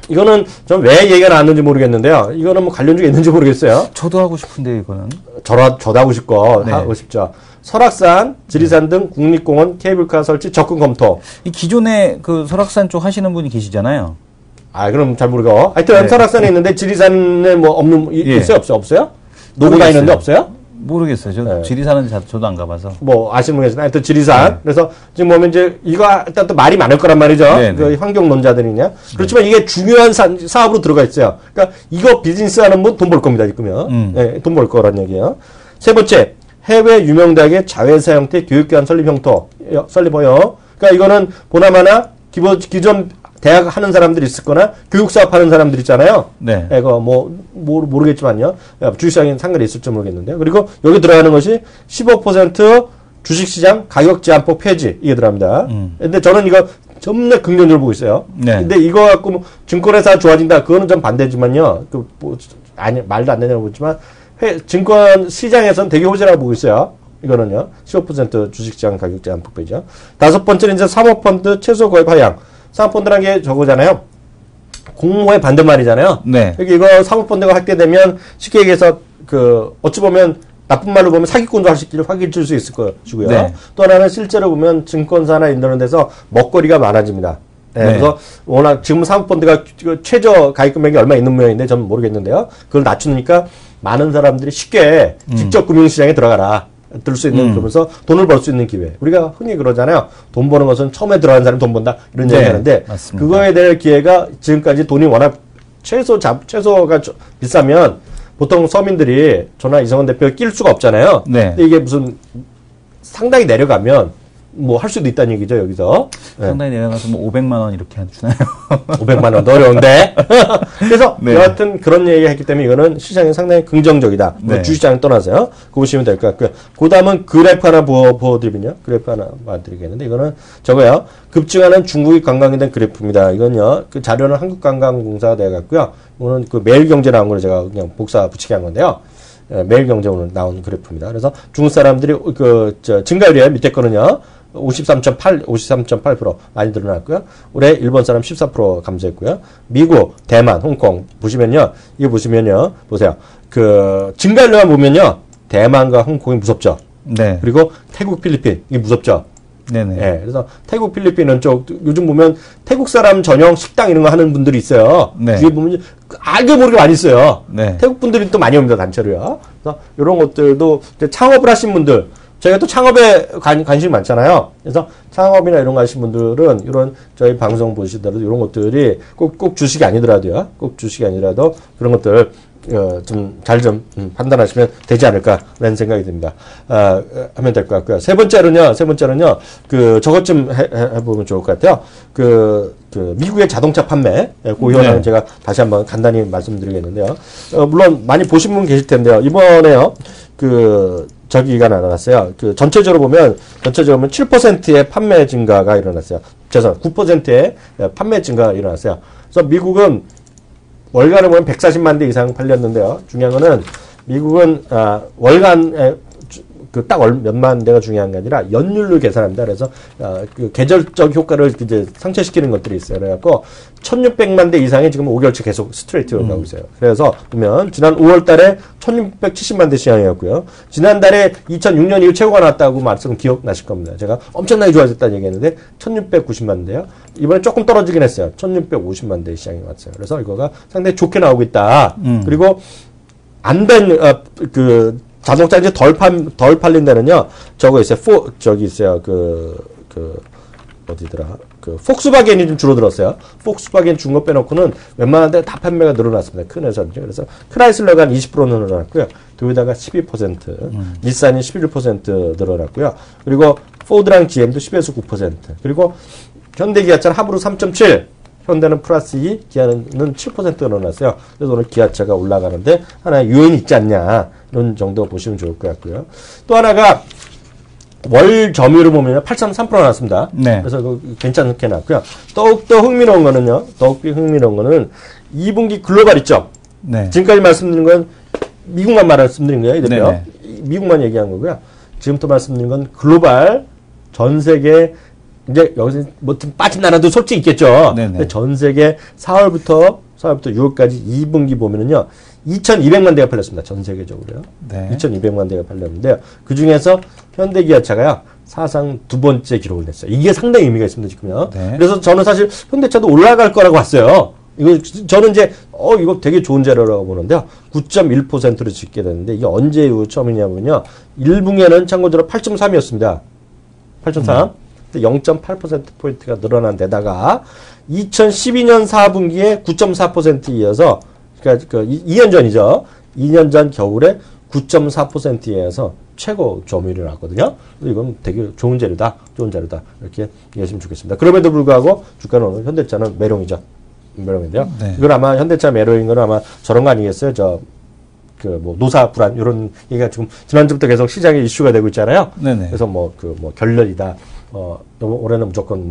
이거는 전 왜 얘기가 나왔는지 모르겠는데요. 이거는 뭐 관련주가 있는지 모르겠어요. 저도 하고 싶은데 이거는. 저도 하고 싶고 네. 하고 싶죠. 설악산, 지리산 등 국립공원 케이블카 설치 접근 검토. 이 기존에 그 설악산 쪽 하시는 분이 계시잖아요. 그럼 잘 모르고. 하여튼 네. 설악산에 있는데 지리산에 뭐 없는 있어요, 없어요? 노고 다니는데 없어요? 모르겠어요. 저 지리산은 저도 안 가봐서. 뭐 아시는 분 계시나요? 하여튼 지리산. 네. 그래서 지금 보면 이제 이거 일단 또 말이 많을 거란 말이죠. 네, 그 환경론자들이냐. 그렇지만 이게 중요한 사업으로 들어가 있어요. 그러니까 이거 비즈니스 하는 분 돈 벌 겁니다, 지금요. 네, 돈 벌 거란 얘기예요. 세 번째, 해외 유명 대학의 자회사 형태 교육기관 설립허용. 그러니까 이거는 보나마나 기존 대학 하는 사람들이 있을 거나 교육사업 하는 사람들 있잖아요. 네. 이거 모르겠지만요. 주식시장에 상관이 있을지 모르겠는데요. 그리고 여기 들어가는 것이 15% 주식시장 가격 제한폭 폐지. 이게 들어갑니다. 근데 저는 이거 정말 긍정적으로 보고 있어요. 네. 근데 이거 갖고 뭐 증권회사 좋아진다. 그거는 좀 반대지만요. 말도 안 되냐고 보지만 증권 시장에서는 되게 호재라고 보고 있어요. 이거는요. 15% 주식시장 가격 제한폭 폐지죠. 다섯 번째는 이제 사모펀드 최소 거액 하향. 사모펀드라는 게 저거잖아요. 공모의 반대말이잖아요. 네. 여기 이거 사모펀드가 하게 되면 쉽게 얘기해서 어찌 보면 나쁜 말로 보면 사기꾼도 확인줄 수 있을 것이고요. 네. 또 하나는 실제로 보면 증권사나 이런 데서 먹거리가 많아집니다. 네. 네. 그래서 워낙 지금 사모펀드가 최저 가입 금액이 얼마 있는 모양인데 저는 모르겠는데요. 그걸 낮추니까 많은 사람들이 쉽게 직접 금융시장에 들어가라. 들 수 있는 그러면서 돈을 벌 수 있는 기회. 우리가 흔히 그러잖아요. 돈 버는 것은 처음에 들어가는 사람이 돈 번다 이런 얘기 하는데 그거에 대한 기회가 지금까지 돈이 워낙 최소가 비싸면 보통 서민들이 저나 이성원 대표가 낄 수가 없잖아요. 네. 근데 이게 무슨 상당히 내려가면 뭐 할 수도 있다는 얘기죠, 여기서. 상당히 내려가서 뭐 500만 원 이렇게 주나요? 500만 원도 어려운데. 그래서 여하튼 그런 얘기 했기 때문에 이거는 시장이 상당히 긍정적이다. 네. 주식시장을 떠나서요. 그거 보시면 될 것 같고요. 그 다음은 그래프 하나 보여드리면요. 그래프 하나 봐드리겠는데 이거는 저거요. 급증하는 중국이 관광에 대한 그래프입니다. 이건요. 그 자료는 한국관광공사가 돼갖고요. 이거는 그 매일경제 나온 걸 제가 그냥 복사 붙이게 한 건데요. 매일경제 오늘 나온 그래프입니다. 그래서 중국 사람들이 증가율이에요. 밑에 거는요. 53.8% 많이 늘어났고요. 올해 일본 사람 14% 감소했고요. 미국, 대만, 홍콩 보시면요. 이거 보시면요. 보세요. 증가율만 보면요. 대만과 홍콩이 무섭죠. 네. 그리고 태국, 필리핀 이게 무섭죠. 네네. 네. 그래서 태국, 필리핀은 요즘 보면 태국 사람 전용 식당 이런 거 하는 분들이 있어요. 네. 뒤에 보면 알게 모르게 많이 있어요. 네. 태국 분들이 또 많이 옵니다, 단체로요. 그래서 이런 것들도 창업을 하신 분들, 저희가 또 창업에 관심이 많잖아요. 그래서 창업이나 이런 거 하신 분들은 이런 저희 방송 보시더라도 이런 것들이 꼭 주식이 아니더라도요. 꼭 주식이 아니라도 그런 것들 잘 판단하시면 되지 않을까라는 생각이 듭니다. 하면 될 것 같고요. 세 번째로는요, 저것 좀 해보면 좋을 것 같아요. 미국의 자동차 판매, 그 현황은 제가 다시 한번 간단히 말씀드리겠는데요. 물론 많이 보신 분 계실 텐데요. 이번에요, 저기가 나왔어요. 전체적으로 보면 7%의 판매 증가가 일어났어요. 9%의 판매 증가가 일어났어요. 그래서 미국은 월간에 보면 140만 대 이상 팔렸는데요. 중요한 거는 미국은 월간 그 딱 몇만 대가 중요한 게 아니라 연율로 계산합니다. 그래서 그 계절적 효과를 이제 상쇄시키는 것들이 있어요. 그래갖고 1,600만 대 이상이 지금 5개월째 계속 스트레이트로 가고 있어요. 그래서 보면 지난 5월달에 1,670만 대 시장이었고요. 지난달에 2006년 이후 최고가 나왔다고 말씀 기억나실 겁니다. 제가 엄청나게 좋아졌다는 얘기했는데 1,690만 대요. 이번에 조금 떨어지긴 했어요. 1,650만 대 시장이 왔어요. 그래서 이거가 상당히 좋게 나오고 있다. 그리고 안 된 자동차 이제 덜 팔린다는요. 저거 있어요. 저기 있어요. 어디더라. 폭스바겐이 좀 줄어들었어요. 폭스바겐 준 거 빼놓고는 웬만한 데 다 판매가 늘어났습니다. 큰 회사죠. 그래서 크라이슬러가 한 20% 늘어났고요. 도요타가 12%, 닛산이 11% 늘어났고요. 그리고 포드랑 GM도 10에서 9%. 그리고 현대기아차는 합으로 3.7. 현대는 플러스 2, 기아는 7% 늘어났어요. 그래서 오늘 기아차가 올라가는데 하나의 요인이 있지 않냐. 이런 정도 보시면 좋을 것 같고요. 또 하나가 월 점유율을 보면 8.3% 나왔습니다. 네. 그래서 괜찮게 나왔고요. 더욱더 흥미로운 거는요. 2분기 글로벌 있죠. 네. 지금까지 말씀드린 건 미국만 말씀드린 거예요. 이 대표. 미국만 얘기한 거고요. 지금부터 말씀드린 건 글로벌 전 세계 이제 여기서 뭐 빠진 나라도 솔직히 있겠죠. 근데 전 세계 4월부터 6월까지 2분기 보면은요. 2,200만 대가 팔렸습니다. 전 세계적으로요. 네. 2,200만 대가 팔렸는데요. 그 중에서 현대기아차가요. 사상 두 번째 기록을 냈어요. 이게 상당히 의미가 있습니다, 지금요. 네. 그래서 저는 사실 현대차도 올라갈 거라고 봤어요. 이거 저는 이제 이거 되게 좋은 자료라고 보는데요. 9.1%로 짓게 됐는데 이게 언제 이후 처음이냐면요. 1분기에는 참고적으로 8.3이었습니다. 8.3. 0.8%포인트가 늘어난 데다가 2012년 4분기에 9.4%에 이어서 그러니까 2년 전이죠. 2년 전 겨울에 9.4%에 이어서 최고 점유율이 나왔거든요. 이건 되게 좋은 자료다. 이렇게 이해하시면 좋겠습니다. 그럼에도 불구하고 주가는 오늘 현대차는 매롱이죠. 매롱인데요. 네. 이건 아마 현대차 매롱인 건 아마 저런 거 아니겠어요? 노사 불안, 이런 얘기가 지금 지난주부터 계속 시장에 이슈가 되고 있잖아요. 네네. 그래서 결렬이다. 올해는 무조건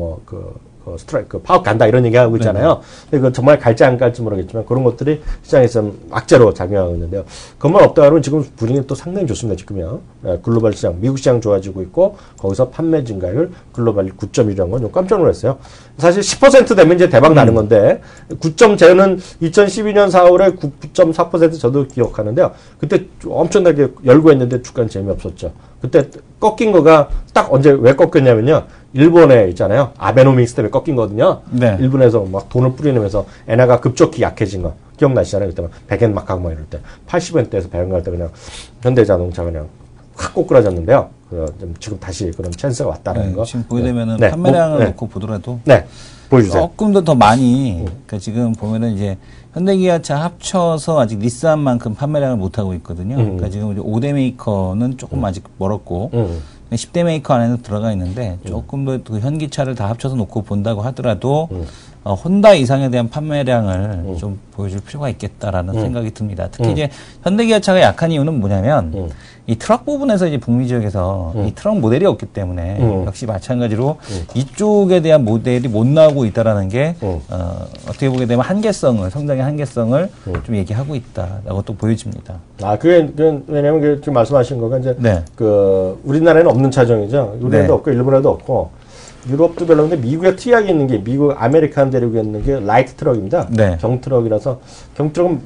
스트라이크, 파업 간다, 이런 얘기 하고 있잖아요. 근데 그건 정말 갈지 안 갈지 모르겠지만 그런 것들이 시장에서 악재로 작용하고 있는데요. 그것만 없다 하면 지금 분위기는 또 상당히 좋습니다, 지금요. 글로벌 시장, 미국 시장 좋아지고 있고, 거기서 판매 증가율 글로벌 9.1이라는 건 깜짝 놀랐어요. 사실 10% 되면 이제 대박 나는 건데, 9.0는 2012년 4월에 9.4% 저도 기억하는데요. 그때 엄청나게 열고 했는데 주가는 재미없었죠. 그때 꺾인 거가 딱 언제 왜 꺾였냐면요. 일본에 있잖아요. 아베노믹스 때문에 꺾인 거거든요. 네. 일본에서 막 돈을 뿌리면서 엔화가 급속히 약해진 거. 기억나시잖아요. 그때 막 100엔 막 하고 막 이럴 때. 80엔대에서 100엔 갈 때 그냥 현대자동차 그냥 확 꼬꾸라졌는데요. 지금 다시 그런 찬스가 왔다는 거. 지금 보게 되면은 판매량을 놓고 보더라도. 네. 보여주세요. 조금 더 많이. 그러니까 지금 보면은 이제 현대기아차 합쳐서 아직 닛산만큼 판매량을 못하고 있거든요. 그러니까 지금 5대 메이커는 조금 아직 멀었고, 10대 메이커 안에는 들어가 있는데, 조금 더 그 현기차를 다 합쳐서 놓고 본다고 하더라도, 혼다 이상에 대한 판매량을 좀 보여줄 필요가 있겠다라는 생각이 듭니다. 특히 이제 현대기아차가 약한 이유는 뭐냐면, 이 트럭 부분에서 이제 북미 지역에서 이 트럭 모델이 없기 때문에 역시 마찬가지로 이쪽에 대한 모델이 못 나오고 있다라는 게 어떻게 보게 되면 성장의 한계성을 좀 얘기하고 있다라고 또 보여집니다. 왜냐면 지금 말씀하신 거가 이제 우리나라에는 없는 차종이죠. 우리나라도 없고 일본에도 없고 유럽도 별로 없는데 미국에 특이하게 있는 게 미국 아메리칸 대륙에 있는 게 라이트 트럭입니다. 네. 경트럭이라서 경트럭은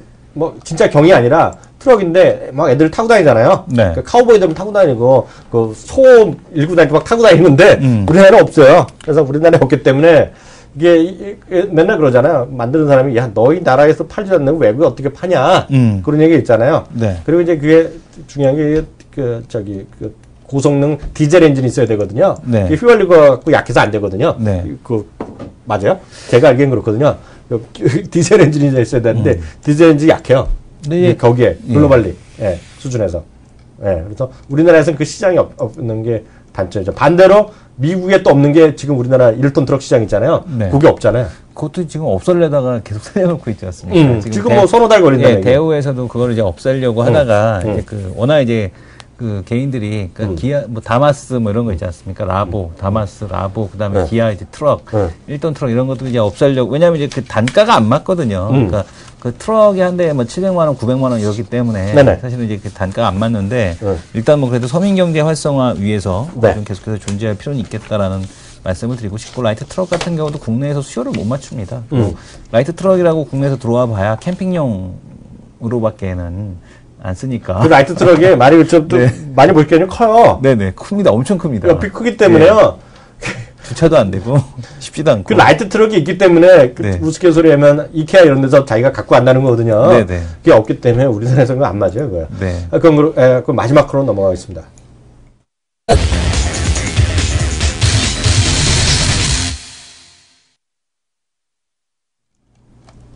진짜 경이 아니라 트럭인데 막 애들 타고 다니잖아요. 네. 카우보이들은 타고 다니고 소 일구 다니고 막 타고 다니는데 우리나라는 없어요. 그래서 우리나라에 없기 때문에 이게 맨날 그러잖아요. 만드는 사람이 너희 나라에서 팔지 않는 외국에 어떻게 파냐 그런 얘기 있잖아요. 네. 그리고 이제 그게 중요한 게 고성능 디젤 엔진이 있어야 되거든요. 네. 이게 휘발유 갖고 약해서 안 되거든요. 네. 맞아요? 제가 알기엔 그렇거든요. 디젤 엔진이 있어야 되는데 디젤 엔진이 약해요. 네. 거기에 글로벌리 수준에서. 그래서 우리나라에서는 그 시장이 없는 게 단점이죠. 반대로 미국에 또 없는 게 지금 우리나라 1톤 트럭 시장 있잖아요. 네. 그게 없잖아요. 그것도 지금 없앨려다가 계속 살려놓고 있지 않습니까? 지금 서너 달 걸린다는 대우에서도 그걸 이제 없애려고 하다가 이제 워낙 이제 그 개인들이 그 기아 뭐 다마스 뭐 이런 거 있지 않습니까? 라보, 다마스, 라보 그다음에 기아 이제 트럭, 1톤 트럭 이런 것도 이제 없애려고 왜냐하면 이제 그 단가가 안 맞거든요. 그러니까 그 트럭이 한 대에 뭐 700만 원, 900만 원 이렇기 때문에 사실은 이제 그 단가가 안 맞는데 일단 뭐 그래도 서민 경제 활성화 위해서 좀 계속해서 존재할 필요는 있겠다라는 말씀을 드리고 싶고 라이트 트럭 같은 경우도 국내에서 수요를 못 맞춥니다. 라이트 트럭이라고 국내에서 들어와 봐야 캠핑용으로밖에는 안 쓰니까. 그 라이트 트럭에 많이 좀 많이 볼 게 아니라 커요. 네네 큽니다. 엄청 큽니다. 옆이 크기 때문에요. 주차도 안 되고 쉽지도 않고. 그 라이트 트럭이 있기 때문에 그 우스갯소리하면 이케아 이런 데서 자기가 갖고 간다는 거거든요. 네네. 그게 없기 때문에 우리나라에서는 안 맞아요, 그거. 네. 그럼 마지막 코너 넘어가겠습니다.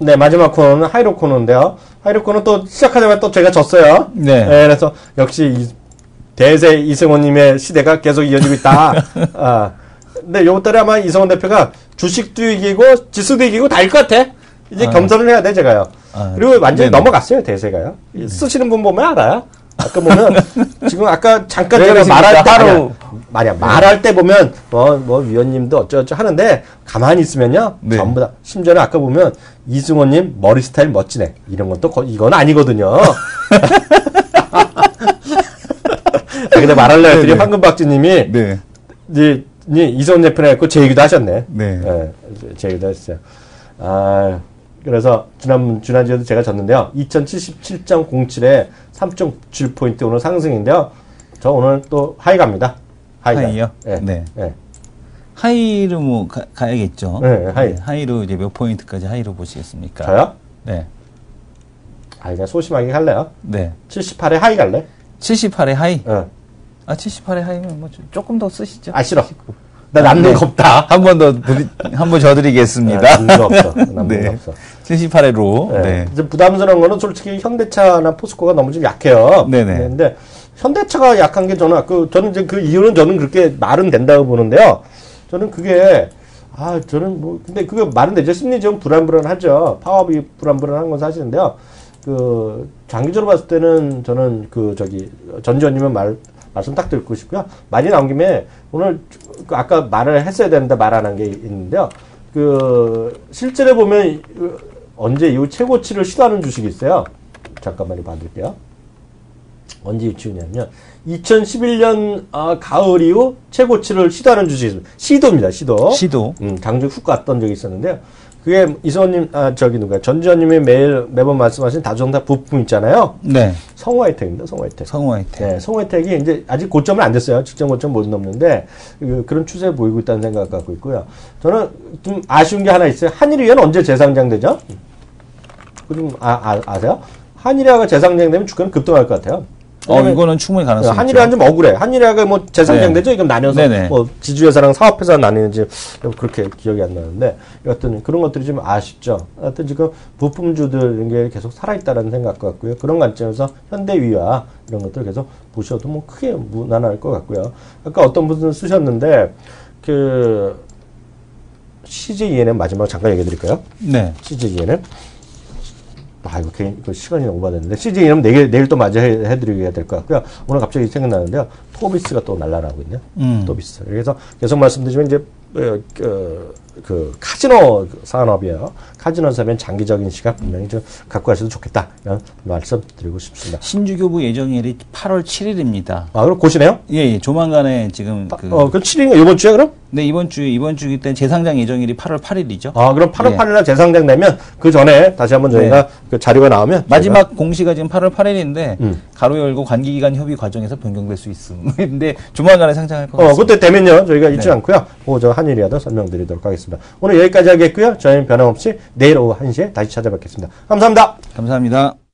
네, 마지막 코너는 하이로 코너인데요. 하이로 코너 또 시작하자마자 또 제가 졌어요. 네. 그래서 역시 대세 이승원님의 시대가 계속 이어지고 있다. 근데 요번 달에 아마 이승원 대표가 주식도 이기고 지수도 이기고 다 이길 것 같아. 이제 겸손을 해야 돼, 제가요. 그리고 완전히 넘어갔어요, 대세가요. 쓰시는 분 보면 알아요. 아까 보면 지금 아까 잠깐 제가 말할 때 말할 때 보면 뭐 위원님도 어쩌고저쩌고 하는데 가만히 있으면요 전부 다 심지어는 아까 보면 이승원님 머리 스타일 멋지네 이런 건 또 이건 아니거든요. 근데 말하려고 했더니 황금박쥐님이 이제 이승원 대표를 했고 제 얘기도 하셨네. 제 얘기도 하셨어요. 그래서 지난주에도 제가 졌는데요. 2077.07에 3.7포인트 오늘 상승인데요. 저 오늘 또 하이 갑니다. 하이요? 네. 하이로 뭐 가야겠죠. 네, 하이. 하이로 이제 몇 포인트까지 하이로 보시겠습니까? 저요? 네. 그냥 소심하게 갈래요? 네. 78에 하이 갈래? 78에 하이? 78에 하이면 뭐 조금 더 쓰시죠. 싫어. 나 남는 거 없다. 한 번 더 드리겠습니다. 남는 거 없어. 남는 거 없어. 78회로. 네. 이제 부담스러운 거는 솔직히 현대차나 포스코가 너무 좀 약해요. 네네. 근데 현대차가 약한 게 저는 이제 그 이유는 저는 그렇게 말은 된다고 보는데요. 저는 그게, 저는 뭐, 근데 그게 말은 되죠. 심리적으로 불안불안하죠. 파업이 불안불안한 건 사실인데요. 장기적으로 봤을 때는 저는 전 의원님은 말씀 딱 듣고 싶고요. 말이 나온 김에 오늘 아까 말을 했어야 되는데 말 안 한 게 있는데요. 실제로 보면 언제 이후 최고치를 시도하는 주식이 있어요. 잠깐만요, 봐드릴게요. 언제 유치냐면 2011년 가을 이후 최고치를 시도하는 주식이 있습니다. 시도입니다. 시도. 장중 훅 갔던 적이 있었는데요. 그게 이승원님, 전지현님이 매번 말씀하신 다주정답 부품 있잖아요. 네. 성우하이텍입니다. 성우하이텍. 네, 성우하이텍이 이제 아직 고점은 안 됐어요. 직전 고점 못 넘는데 그런 추세 보이고 있다는 생각 갖고 있고요. 저는 좀 아쉬운 게 하나 있어요. 한일위는 언제 재상장되죠? 좀 아세요? 한일위가 재상장되면 주가는 급등할 것 같아요. 이거는 충분히 가능성이 있죠. 한일위는 좀 억울해. 한일위가 뭐 재상장되죠? 이건 나뉘어서 뭐 지주회사랑 사업회사 나뉘는지 그렇게 기억이 안 나는데 여하튼 그런 것들이 좀 아쉽죠. 하여튼 지금 부품주들 이런 게 계속 살아있다는 생각 같고요. 그런 관점에서 현대위와 이런 것들 계속 보셔도 뭐 크게 무난할 것 같고요. 아까 어떤 분은 쓰셨는데 CJENM 마지막 잠깐 얘기해 드릴까요? 네. CJENM. 이거 시간이 오버됐는데 CJ는 내일 또 마저 해드려야 될 것 같고요. 오늘 갑자기 생각나는데요. 토비스가 또 날아나고 있네요. 토비스. 그래서 계속 말씀드리지만 이제 카지노 산업이에요. 카지노 산업은 장기적인 시간 분명히 좀 갖고 가셔도 좋겠다. 이런 말씀 드리고 싶습니다. 신주교부 예정일이 8월 7일입니다. 그럼 곧이네요? 예, 조만간에 지금 그럼 7일인가? 이번 주에 그럼? 네, 이번 주이기 때문에 재상장 예정일이 8월 8일이죠. 그럼 8월 8일날 재상장 되면 그 전에 다시 한번 저희가 그 자료가 나오면 마지막 공시가 지금 8월 8일인데 가로 열고 관기기간 협의 과정에서 변경될 수 있는데 조만간에 상장할 것 같습니다. 그때 되면요 저희가 잊지 않고요. 저 한일이라도 설명드리도록 하겠습니다. 오늘 여기까지 하겠고요. 저희는 변함없이 내일 오후 1시에 다시 찾아뵙겠습니다. 감사합니다. 감사합니다.